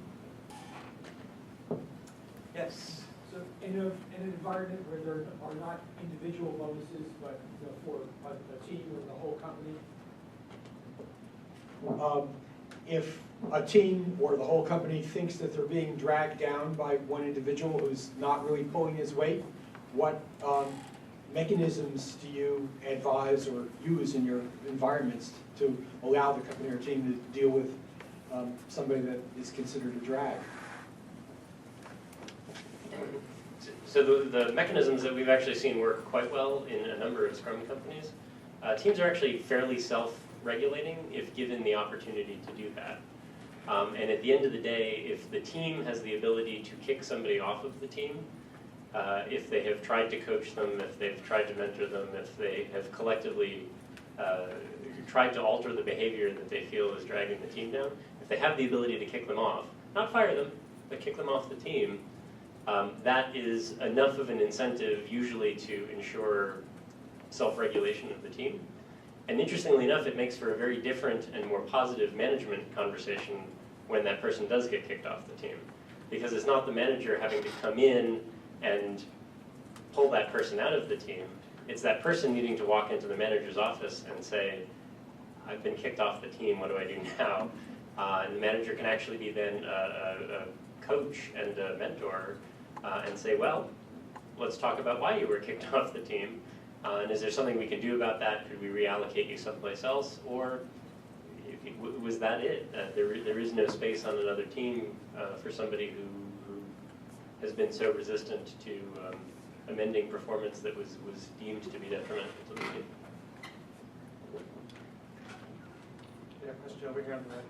Yes. So in an environment where there are not individual bonuses, but for a team or the whole company, if a team or the whole company thinks that they're being dragged down by one individual who's not really pulling his weight, what mechanisms do you advise or use in your environments to allow the company or team to deal with somebody that is considered a drag? So the mechanisms that we've actually seen work quite well in a number of Scrum companies, teams are actually fairly self-regulating if given the opportunity to do that. And at the end of the day, if the team has the ability to kick somebody off of the team, if they have tried to coach them, if they've tried to mentor them, if they have collectively tried to alter the behavior that they feel is dragging the team down, if they have the ability to kick them off, not fire them, but kick them off the team, that is enough of an incentive usually to ensure self-regulation of the team. And interestingly enough, it makes for a very different and more positive management conversation when that person does get kicked off the team. Because it's not the manager having to come in and pull that person out of the team. it's that person needing to walk into the manager's office and say, I've been kicked off the team, what do I do now? And the manager can actually be then a coach and a mentor and say, well, let's talk about why you were kicked off the team. And is there something we can do about that? Could we reallocate you someplace else? Or was that it? There is no space on another team for somebody who has been so resistant to amending performance that was deemed to be detrimental to the team. Yeah, question over here on the right.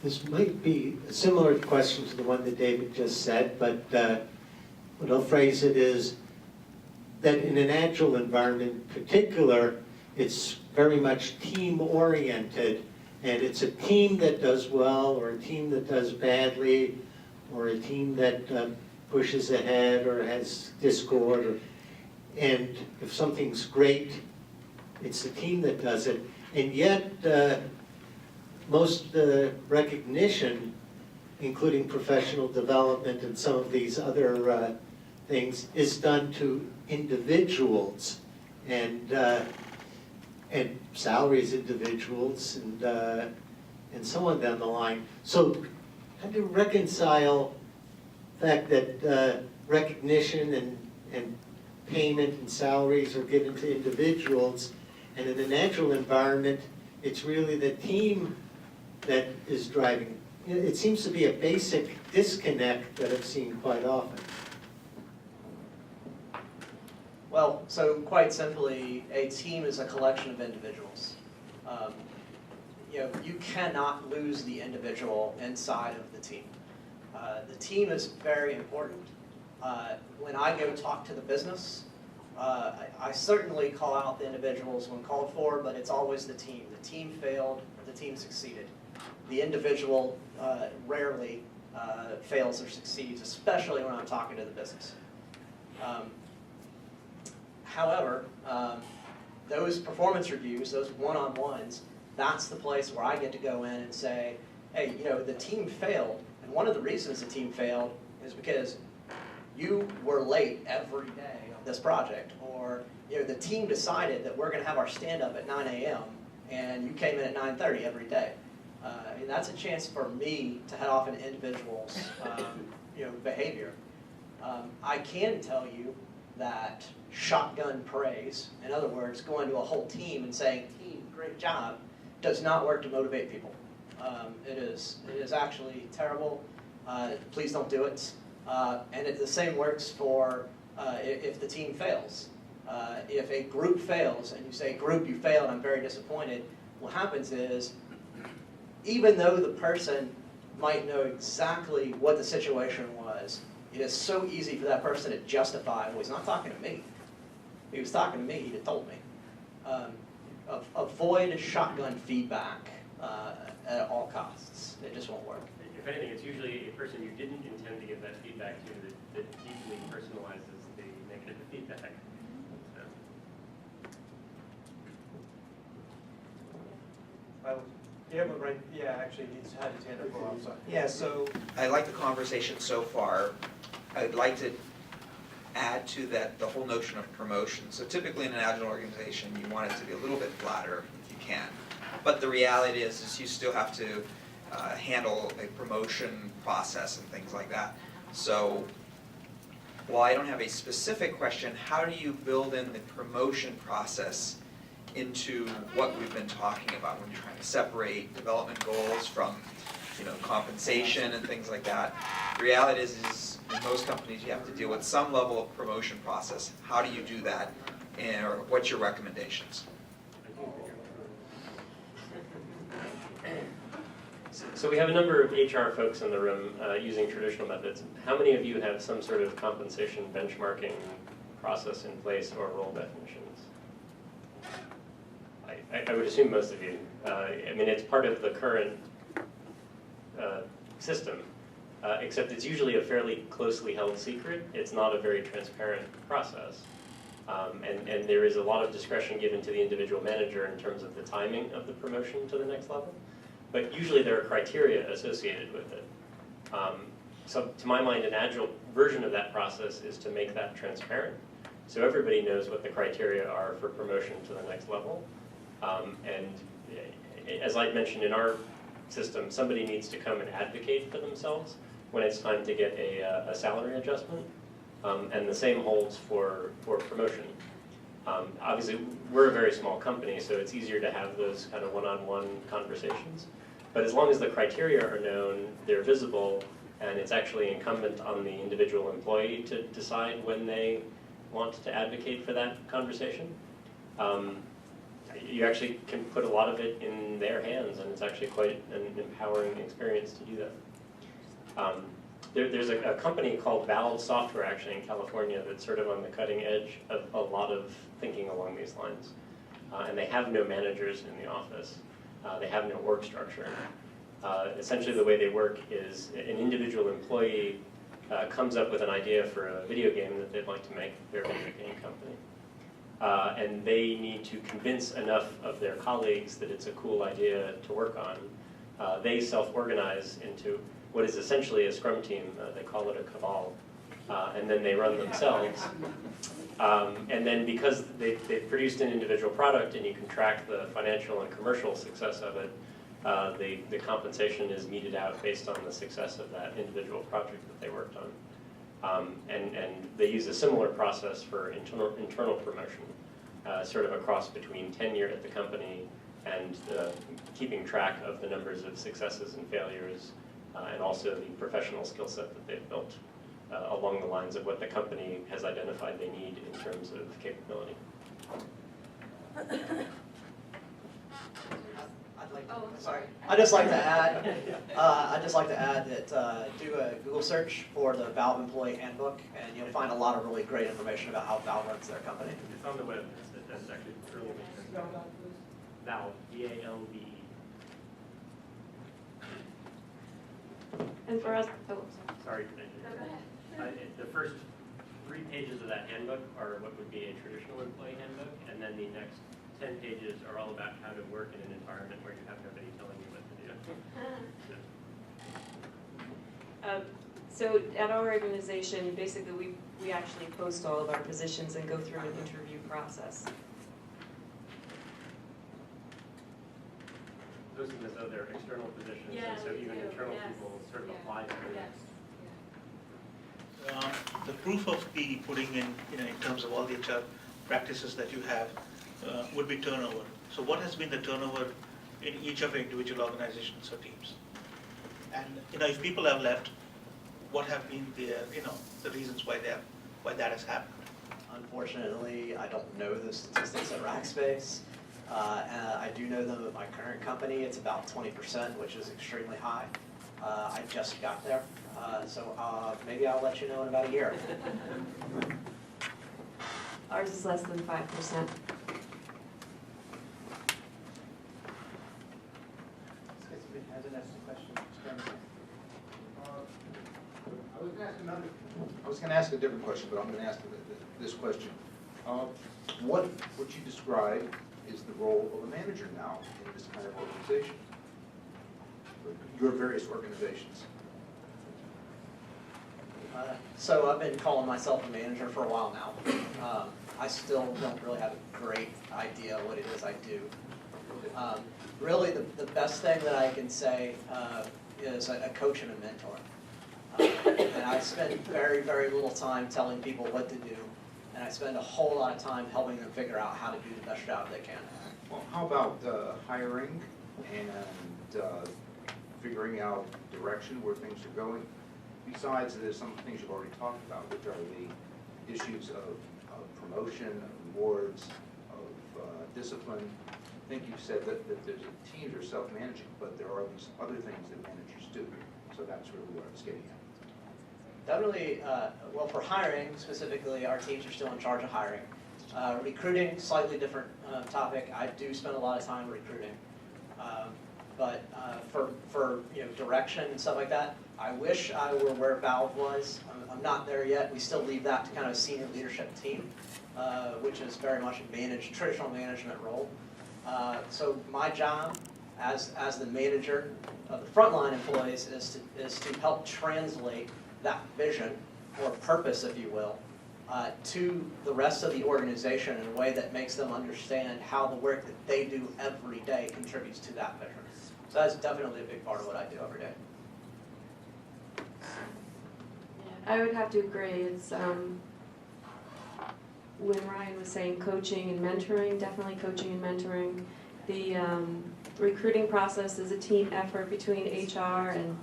This might be a similar question to the one that David just said, but what I'll phrase it is that in an agile environment in particular, it's very much team-oriented, and it's a team that does well, or a team that does badly, or a team that pushes ahead or has discord. And if something's great, it's the team that does it. And yet, most recognition, including professional development and some of these other things, is done to individuals and salaries individuals and so on down the line. So how do you reconcile the fact that recognition and payment and salaries are given to individuals, and in an agile environment, it's really the team that is driving? It seems to be a basic disconnect that I've seen quite often. Well, so quite simply, a team is a collection of individuals. You cannot lose the individual inside of the team. The team is very important. When I go talk to the business, I certainly call out the individuals when called for, but it's always the team. The team failed, the team succeeded. The individual rarely fails or succeeds, especially when I'm talking to the business. However, those performance reviews, those one-on-ones, that's the place where I get to go in and say, hey, the team failed, and one of the reasons the team failed is because you were late every day on this project, or the team decided that we're going to have our stand-up at 9 a.m. and you came in at 9:30 every day. And that's a chance for me to head off an individual's behavior. I can tell you that shotgun praise, in other words, going to a whole team and saying, team, great job, does not work to motivate people. It is actually terrible. Please don't do it. And the same works for if the team fails. If a group fails and you say, group, you failed, I'm very disappointed, what happens is, even though the person might know exactly what the situation was, it is so easy for that person to justify, well, he's not talking to me. If he was talking to me, he'd have told me. Avoid shotgun feedback at all costs. It just won't work. If anything, it's usually a person you didn't intend to give that feedback to that deeply personalizes the negative feedback. So. Yeah, but right, yeah, actually, he's had his hand up for a while, so. Yeah, so I like the conversation so far. I'd like to add to that the whole notion of promotion. So typically in an agile organization, you want it to be a little bit flatter if you can. But the reality is you still have to handle a promotion process and things like that. So while I don't have a specific question, how do you build in the promotion process into what we've been talking about when you're trying to separate development goals from compensation and things like that? The reality is in most companies you have to deal with some level of promotion process. How do you do that, or what's your recommendations? So we have a number of HR folks in the room using traditional methods. How many of you have some sort of compensation benchmarking process in place or role definitions? I would assume most of you. I mean, it's part of the current system, except it's usually a fairly closely held secret. It's not a very transparent process. And there is a lot of discretion given to the individual manager in terms of the timing of the promotion to the next level. but usually there are criteria associated with it. So to my mind, an agile version of that process is to make that transparent. So everybody knows what the criteria are for promotion to the next level. And as I mentioned in our system, somebody needs to come and advocate for themselves when it's time to get a salary adjustment. And the same holds for promotion. Obviously, we're a very small company, so it's easier to have those kind of one-on-one conversations. But as long as the criteria are known, they're visible, and it's actually incumbent on the individual employee to decide when they want to advocate for that conversation. You actually can put a lot of it in their hands, and it's actually quite an empowering experience to do that. There's a company called Valve Software actually in California that's sort of on the cutting edge of a lot of thinking along these lines. And they have no managers in the office. They have no org structure. Essentially the way they work is an individual employee comes up with an idea for a video game that they'd like to make, their video game company. And they need to convince enough of their colleagues that it's a cool idea to work on. They self-organize into what is essentially a scrum team. They call it a cabal. And then they run themselves. And then because they've produced an individual product and you can track the financial and commercial success of it, the compensation is meted out based on the success of that individual project that they worked on. And they use a similar process for internal promotion, sort of a cross between tenure at the company and keeping track of the numbers of successes and failures, and also the professional skill set that they've built along the lines of what the company has identified they need in terms of capability. I'd just like to add, that do a Google search for the Valve Employee Handbook, and you'll find a lot of really great information about how Valve runs their company. It's on the web. That's actually really interesting. Valve, V-A-L-V-E. And for us, oh, Sorry for the first 3 pages of that handbook are what would be a traditional employee handbook, and then the next 10 pages are all about how to work in an environment where you have nobody telling you what to do. So at our organization, basically we actually post all of our positions and go through an interview process. Those are as though they're external positions, and so even internal people sort of apply to them. The proof of the putting in terms of all the HR practices that you have would be turnover. So what has been the turnover in each of the individual organizations or teams? And if people have left, what have been the reasons why that has happened? Unfortunately, I don't know the statistics at Rackspace. I do know them at my current company. It's about 20%, which is extremely high. I just got there, so maybe I'll let you know in about a year. Ours is less than 5%. I was going to ask a different question, but I'm going to ask this question. What would you describe is the role of a manager now in this kind of organization? Your various organizations. So I've been calling myself a manager for a while now. I still don't really have a great idea what it is I do. Really, the best thing that I can say is a coach and a mentor. And I spend very, very little time telling people what to do, and I spend a whole lot of time helping them figure out how to do the best job they can. Well, how about hiring and figuring out direction where things are going? Besides, there's some things you've already talked about, which are the issues of promotion, of rewards, of discipline. I think you've said that there's teams are self-managing, but there are these other things that managers do. So that's really what I was getting at. Definitely, well, for hiring specifically, our teams are still in charge of hiring. Recruiting, slightly different topic. I do spend a lot of time recruiting. But for direction and stuff like that, I wish I were where Valve was. I'm not there yet. We still leave that to kind of a senior leadership team, which is very much a traditional management role. So my job as the manager of the frontline employees is to help translate that vision, or purpose, if you will, to the rest of the organization in a way that makes them understand how the work that they do every day contributes to that vision. So that's definitely a big part of what I do every day. I would have to agree. It's when Ryan was saying coaching and mentoring, definitely coaching and mentoring. The recruiting process is a team effort between HR and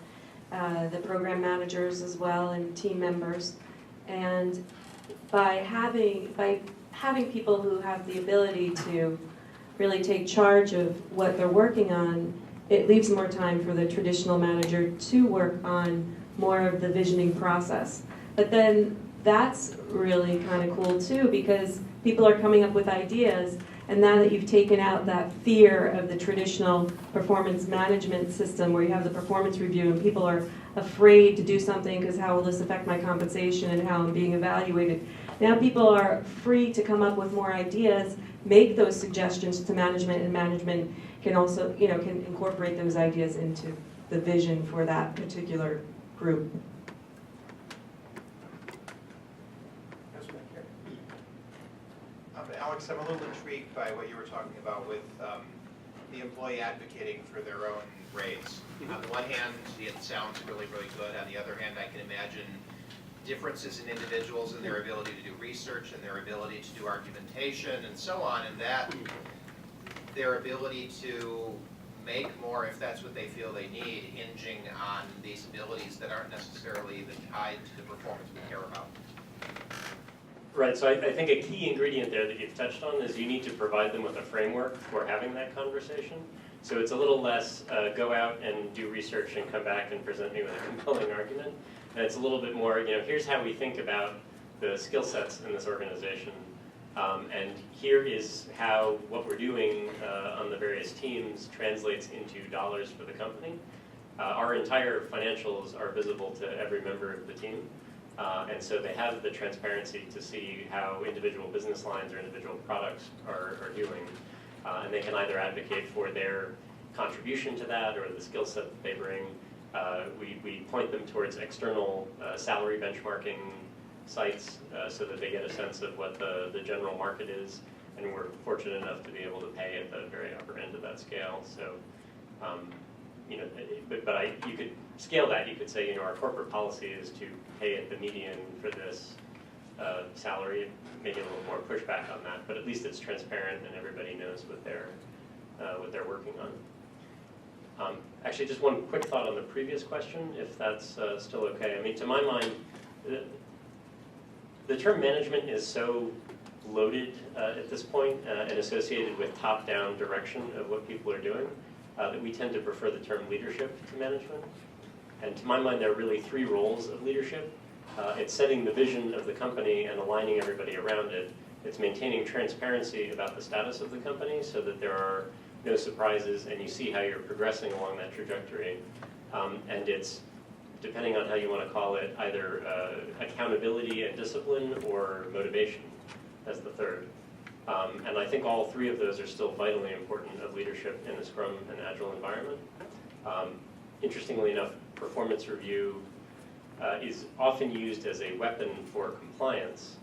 the program managers as well, and team members. And by having people who have the ability to really take charge of what they're working on, it leaves more time for the traditional manager to work on more of the visioning process. But then that's really kind of cool too, because people are coming up with ideas, and now that you've taken out that fear of the traditional performance management system where you have the performance review and people are afraid to do something because how will this affect my compensation and how I'm being evaluated. Now people are free to come up with more ideas, make those suggestions to management, and management can also, can incorporate those ideas into the vision for that particular group. Alex, I'm a little intrigued by what you were talking about with the employee advocating for their own raise. On the one hand, it sounds really, really good. On the other hand, I can imagine differences in individuals and their ability to do research and their ability to do argumentation and so on, and that their ability to make more, if that's what they feel they need, hinging on these abilities that aren't necessarily even tied to the performance we care about. Right, so I think a key ingredient there that you've touched on is you need to provide them with a framework for having that conversation. So it's a little less go out and do research and come back and present me with a compelling argument. And it's a little bit more, here's how we think about the skill sets in this organization. And here is how what we're doing on the various teams translates into dollars for the company. Our entire financials are visible to every member of the team. And so they have the transparency to see how individual business lines or individual products are doing. And they can either advocate for their contribution to that or the skill set that they bring. We point them towards external salary benchmarking sites so that they get a sense of what the general market is. And we're fortunate enough to be able to pay at the very upper end of that scale. So, you could scale that. You could say, our corporate policy is to pay at the median for this salary, maybe a little more pushback on that, but at least it's transparent and everybody knows what they're working on. Actually, just one quick thought on the previous question, if that's still okay. I mean, to my mind, the term management is so loaded at this point and associated with top-down direction of what people are doing that we tend to prefer the term leadership to management. And to my mind, there are really three roles of leadership. It's setting the vision of the company and aligning everybody around it. It's maintaining transparency about the status of the company so that there are no surprises and you see how you're progressing along that trajectory. And it's, depending on how you want to call it, either accountability and discipline or motivation as the third. And I think all three of those are still vitally important of leadership in a Scrum and Agile environment. Interestingly enough, performance review is often used as a weapon for compliance,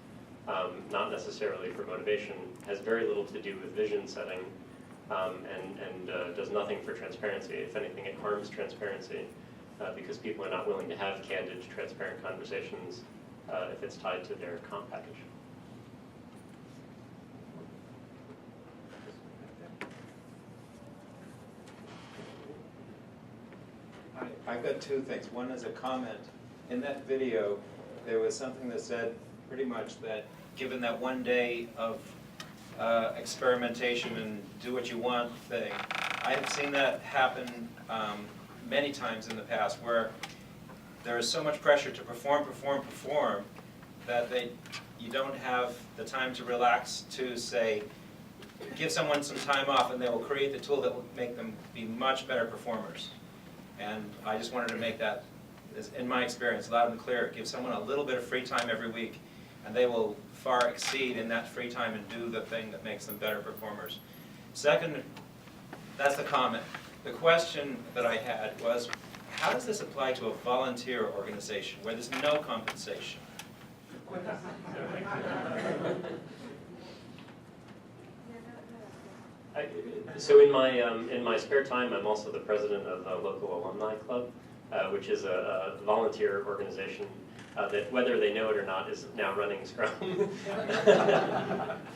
not necessarily for motivation, has very little to do with vision setting, and does nothing for transparency. If anything, it harms transparency because people are not willing to have candid, transparent conversations if it's tied to their comp package. I've got two things. One is a comment. In that video, there was something that said pretty much that given that one day of experimentation and do what you want thing, I have seen that happen many times in the past where there is so much pressure to perform that you don't have the time to relax to say, give someone some time off and they will create the tool that will make them be much better performers. And I just wanted to make that, in my experience, loud and clear. Give someone a little bit of free time every week, and they will far exceed in that free time and do the thing that makes them better performers. Second, that's the comment. The question that I had was, how does this apply to a volunteer organization where there's no compensation? So in my spare time, I'm also the president of the local alumni club, which is a volunteer organization that, whether they know it or not, is now running Scrum.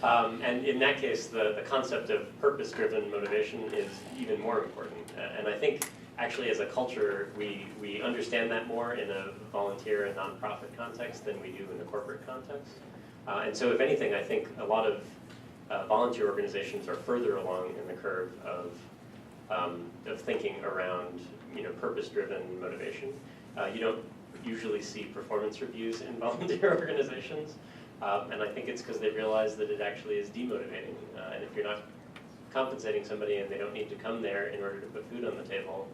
And in that case, the concept of purpose-driven motivation is even more important. And I think actually as a culture, we understand that more in a volunteer and nonprofit context than we do in the corporate context. And so if anything, I think a lot of volunteer organizations are further along in the curve of thinking around, purpose-driven motivation. You don't usually see performance reviews in volunteer organizations, and I think it's because they realize that it actually is demotivating. And if you're not compensating somebody and they don't need to come there in order to put food on the table,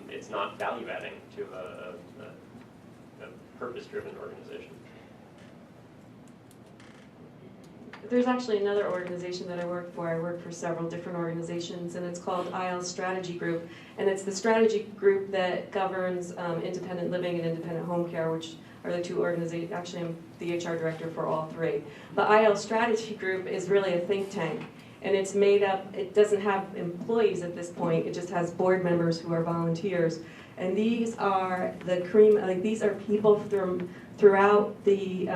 it's not value-adding to a purpose-driven organization. There's actually another organization that I work for. I work for several different organizations, and it's called IL Strategy Group. And it's the strategy group that governs independent living and independent home care, which are the two organizations. Actually, I'm the HR director for all three. But IL Strategy Group is really a think tank. And it's made up, it doesn't have employees at this point, it just has board members who are volunteers. And these are the cream, like these are people throughout the,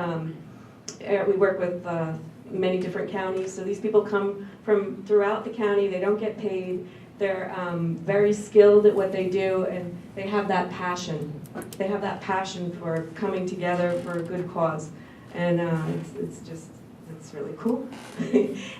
we work with many different counties, so these people come from throughout the county, they don't get paid, they're very skilled at what they do, and they have that passion. They have that passion for coming together for a good cause. And it's really cool.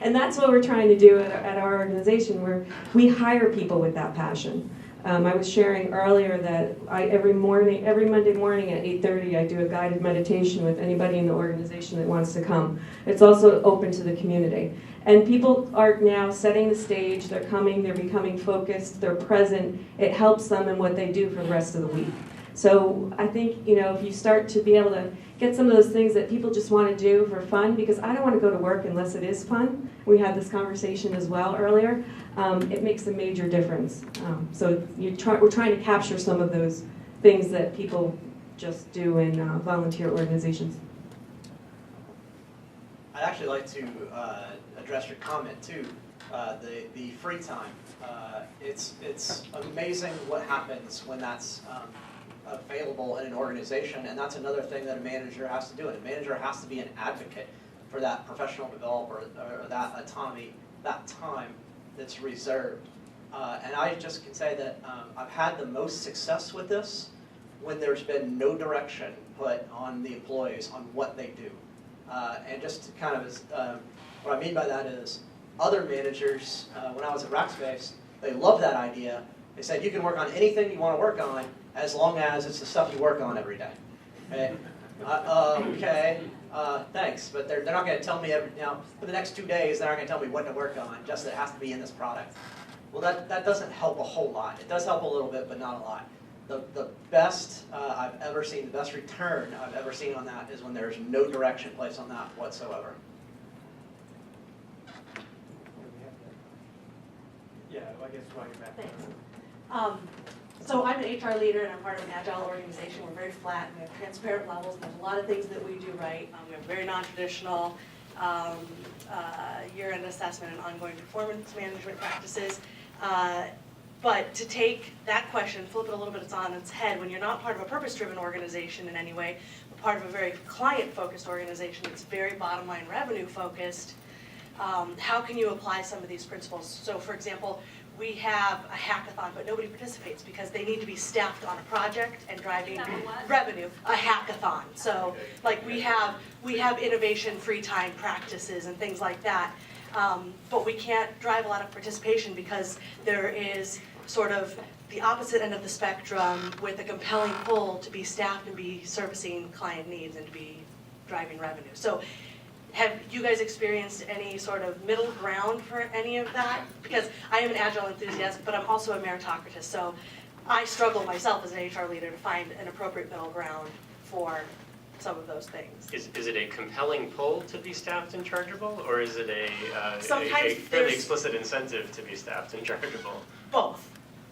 And that's what we're trying to do at our organization, where we hire people with that passion. I was sharing earlier that every Monday morning at 8:30, I do a guided meditation with anybody in the organization that wants to come. It's also open to the community. And people are now setting the stage, they're coming, they're becoming focused, they're present. It helps them in what they do for the rest of the week. So I think, if you start to be able to get some of those things that people just want to do for fun, because I don't want to go to work unless it is fun. We had this conversation as well earlier. It makes a major difference. So we're trying to capture some of those things that people just do in volunteer organizations. I'd actually like to address your comment too, the free time. It's amazing what happens when that's available in an organization, and that's another thing that a manager has to do. And a manager has to be an advocate for that professional developer or that autonomy, that time that's reserved. And I just can say that I've had the most success with this when there's been no direction put on the employees on what they do. And just to kind of, what I mean by that is, other managers, when I was at Rackspace, they loved that idea. They said, you can work on anything you want to work on as long as it's the stuff you work on every day. Okay, thanks, but they're not going to tell me for the next 2 days, they're not going to tell me what to work on, just that it has to be in this product. Well, that doesn't help a whole lot. It does help a little bit, but not a lot. The best I've ever seen, the best return I've ever seen on that is when there's no direction placed on that whatsoever. Yeah, I guess while you're back. Thanks. So I'm an HR leader and I'm part of an agile organization. We're very flat and we have transparent levels and there's a lot of things that we do right. We have very non-traditional year-end assessment and ongoing performance management practices. But to take that question, flip it a little bit on its head, when you're not part of a purpose-driven organization in any way, but part of a very client-focused organization that's very bottom-line revenue-focused, how can you apply some of these principles? So for example, we have a hackathon, but nobody participates because they need to be staffed on a project and driving revenue. A hackathon. So like we have innovation free time practices and things like that. But we can't drive a lot of participation because there is sort of the opposite end of the spectrum with a compelling pull to be staffed and be servicing client needs and to be driving revenue. So have you guys experienced any sort of middle ground for any of that? Because I am an agile enthusiast, but I'm also a meritocratist. So I struggle myself as an HR leader to find an appropriate middle ground for some of those things. Is it a compelling pull to be staffed and chargeable, or is it a fairly Sometimes explicit incentive to be staffed and chargeable? both.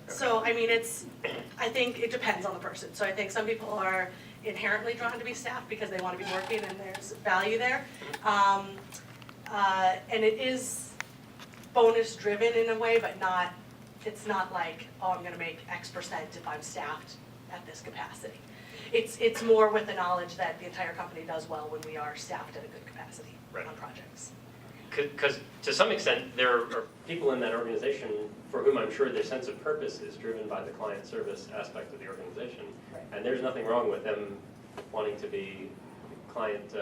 So, I mean, I think it depends on the person. So I think some people are inherently drawn to be staff because they want to be working and there's value there. And it is bonus driven in a way, but it's not like, oh, I'm gonna make X% if I'm staffed at this capacity. It's more with the knowledge that the entire company does well when we are staffed at a good capacity on projects. Because to some extent, there are people in that organization for whom I'm sure their sense of purpose is driven by the client service aspect of the organization. Right. And there's nothing wrong with them wanting to be client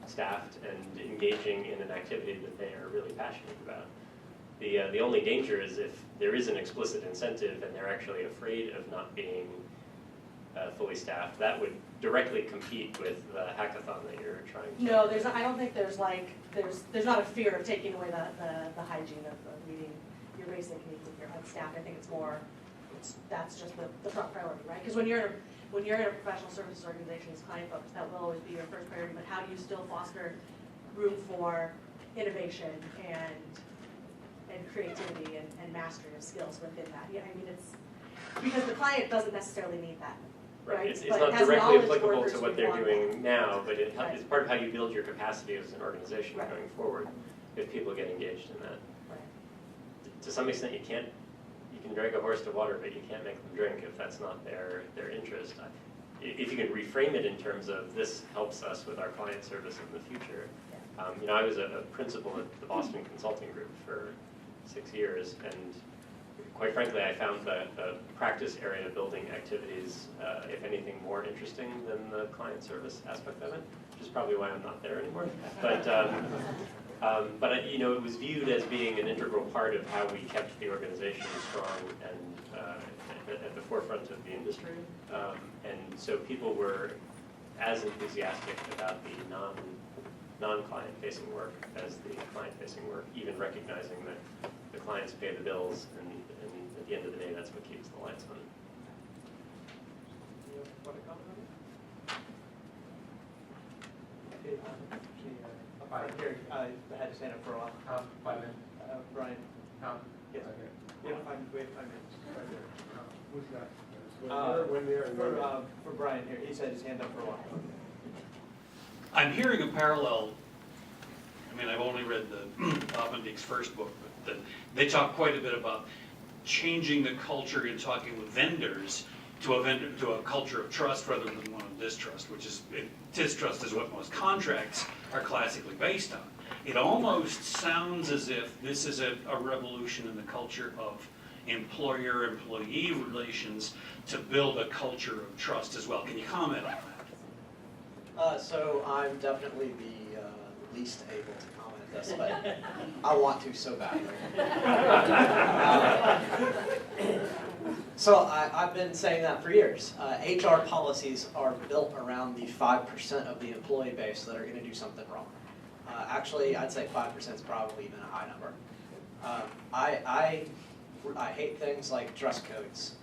staffed and engaging in an activity that they are really passionate about. The only danger is if there is an explicit incentive and they're actually afraid of not being fully staffed, that would directly compete with the hackathon that you're trying to. No, I don't think there's not a fear of taking away the hygiene of meeting your basic needs with your staff. I think it's more, that's just the front priority, right? Because when you're in a professional services organization, it's client focused, that will always be your first priority, but how do you still foster room for innovation and creativity and mastery of skills within that? Yeah, I mean, it's, because the client doesn't necessarily need that. Right, It's but not as directly knowledge applicable workers, to what we they're want doing that. now, but it's Right. part of how you build your capacity as an organization Right. going forward, if people get engaged in that. Right. To some extent, you can drag a horse to water, but you can't make them drink if that's not their interest. If you can reframe it in terms of this helps us with our client service in the future. I was a principal at the Boston Consulting Group for 6 years, and quite frankly, I found the practice area building activities, if anything, more interesting than the client service aspect of it, which is probably why I'm not there anymore. But it was viewed as being an integral part of how we kept the organization strong and at the forefront of the industry. And so people were as enthusiastic about the non-client facing work as the client-facing work, even recognizing that the clients pay the bills, and at the end of the day, that's what keeps the lights on. You want to comment on it? Here, I had to stand up for a while. 5 minutes. Brian. Yes. Okay. We have 5 minutes. Who's that? For Brian here, he's had his hand up for a while. I'm hearing a parallel. I mean, I've only read the Oppendick's first book, but they talk quite a bit about changing the culture in talking with vendors to a culture of trust rather than one of distrust, distrust is what most contracts are classically based on. It almost sounds as if this is a revolution in the culture of employer-employee relations to build a culture of trust as well. Can you comment on that? So I'm definitely the least able to comment on this, but I want to so badly. So I've been saying that for years. HR policies are built around the 5% of the employee base that are going to do something wrong. Actually, I'd say 5% is probably even a high number. I hate things like dress codes.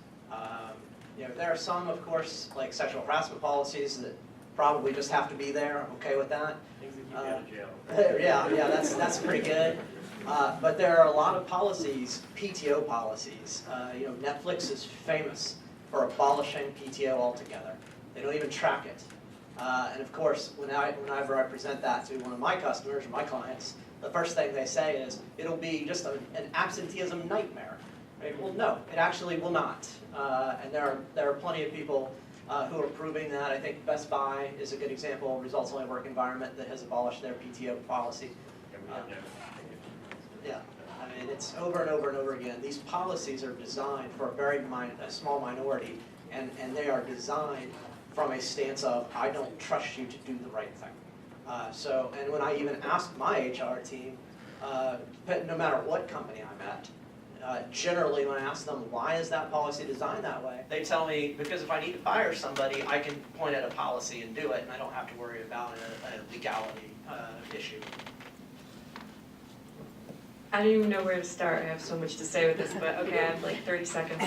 There are some, of course, like sexual harassment policies that probably just have to be there. I'm okay with that. Things that keep you out of jail. Yeah, that's pretty good. But there are a lot of policies, PTO policies. Netflix is famous for abolishing PTO altogether. They don't even track it. And of course, whenever I present that to one of my customers or my clients, the first thing they say is, it'll be just an absenteeism nightmare. Right? Well, no, it actually will not. And there are plenty of people who are proving that. I think Best Buy is a good example, results-only work environment that has abolished their PTO policy. Yeah, I mean, it's over and over and over again. These policies are designed for a small minority, and they are designed from a stance of, I don't trust you to do the right thing. And when I even ask my HR team, no matter what company I'm at, generally when I ask them, why is that policy designed that way? They tell me, because if I need to fire somebody, I can point at a policy and do it, and I don't have to worry about a legality issue. I don't even know where to start. I have so much to say with this, but okay, I have like 30 seconds.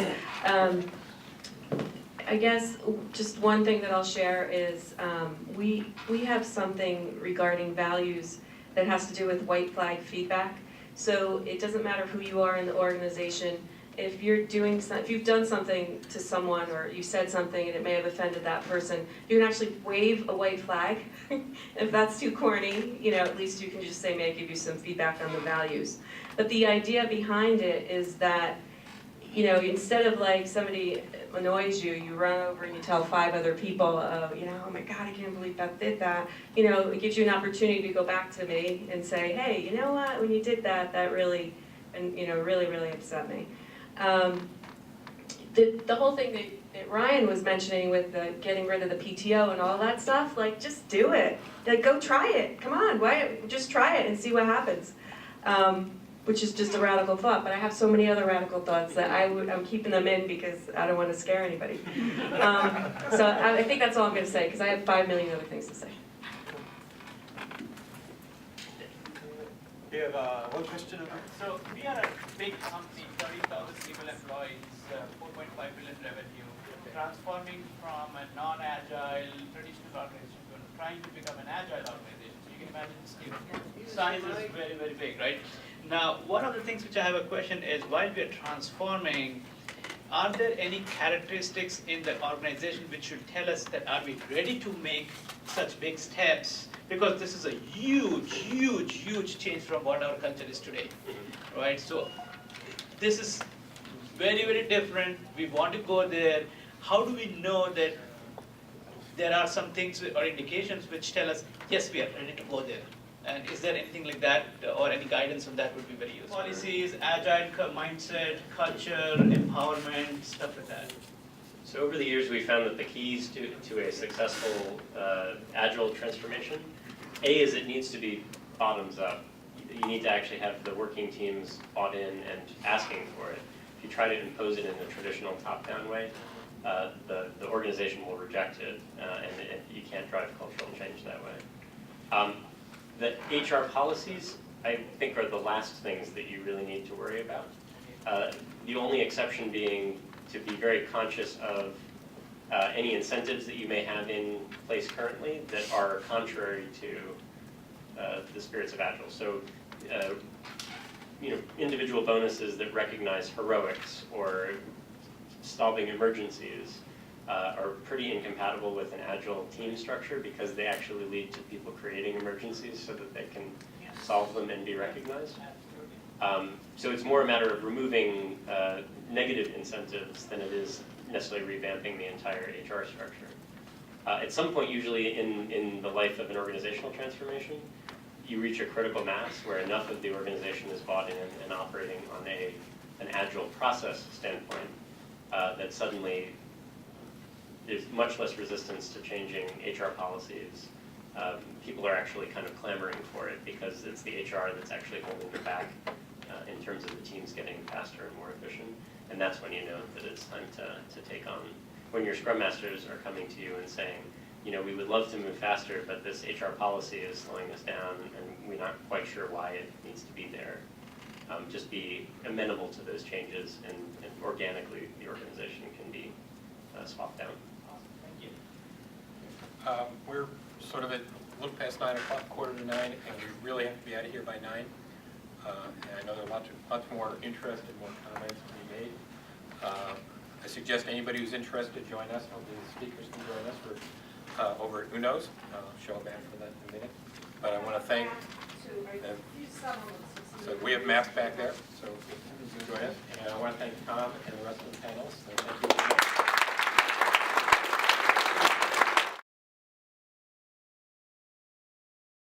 I guess just one thing that I'll share is we have something regarding values that has to do with white flag feedback. So it doesn't matter who you are in the organization, if you're doing if you've done something to someone or you said something and it may have offended that person, you can actually wave a white flag. If that's too corny, you know, at least you can just say, may I give you some feedback on the values. But the idea behind it is that, you know, instead of like somebody annoys you, you run over and you tell 5 other people, you know, oh my God, I can't believe that did that. You know, it gives you an opportunity to go back to me and say, hey, you know what, when you did that, that really, and you know, really, really upset me. The whole thing that Ryan was mentioning with the getting rid of the PTO and all that stuff, like just do it. Like go try it. Come on, why? Just try it and see what happens. Which is just a radical thought, but I have so many other radical thoughts that I'm keeping them in because I don't want to scare anybody. So I think that's all I'm going to say because I have 5 million other things to say. We have one question. So we are a big company, 30,000 people employees, 4.5 billion revenue, transforming from a non-agile traditional organization to trying to become an agile organization. So you can imagine the scale. Size is very, very big, right? Now, one of the things which I have a question is, while we are transforming, are there any characteristics in the organization which should tell us that are we ready to make such big steps? Because this is a huge, huge, huge change from what our culture is today, right? So this is very, very different. We want to go there. How do we know that there are some things or indications which tell us, yes, we are ready to go there? And is there anything like that, or any guidance on that would be very useful? Policies, agile mindset, culture, empowerment, stuff like that. So over the years, we found that the keys to a successful agile transformation, A, is it needs to be bottoms up. You need to actually have the working teams bought in and asking for it. If you try to impose it in the traditional top-down way, the organization will reject it, and you can't drive cultural change that way. The HR policies, I think, are the last things that you really need to worry about. The only exception being to be very conscious of any incentives that you may have in place currently that are contrary to the spirits of Agile. So, you know, individual bonuses that recognize heroics or solving emergencies are pretty incompatible with an Agile team structure because they actually lead to people creating emergencies so that they can solve them and be recognized. So it's more a matter of removing negative incentives than it is necessarily revamping the entire HR structure. At some point, usually in the life of an organizational transformation, you reach a critical mass where enough of the organization is bought in and operating on an Agile process standpoint that suddenly there's much less resistance to changing HR policies. People are actually kind of clamoring for it because it's the HR that's actually holding them back in terms of the teams getting faster and more efficient. And that's when you know that it's time to take on. When your Scrum Masters are coming to you and saying, you know, we would love to move faster, but this HR policy is slowing us down and we're not quite sure why it needs to be there. Just be amenable to those changes and organically the organization can be swapped down. We're sort of at a little past 9 o'clock, 8:45, and we really have to be out of here by 9. And I know there are lots more interest and more comments to be made. I suggest anybody who's interested join us. Hopefully the speakers can join us for over at Uno's. Show a band for that in a minute. But I want to thank. So we have maps back there, so you can join us. And I want to thank Tom and the rest of the panels. So thank you.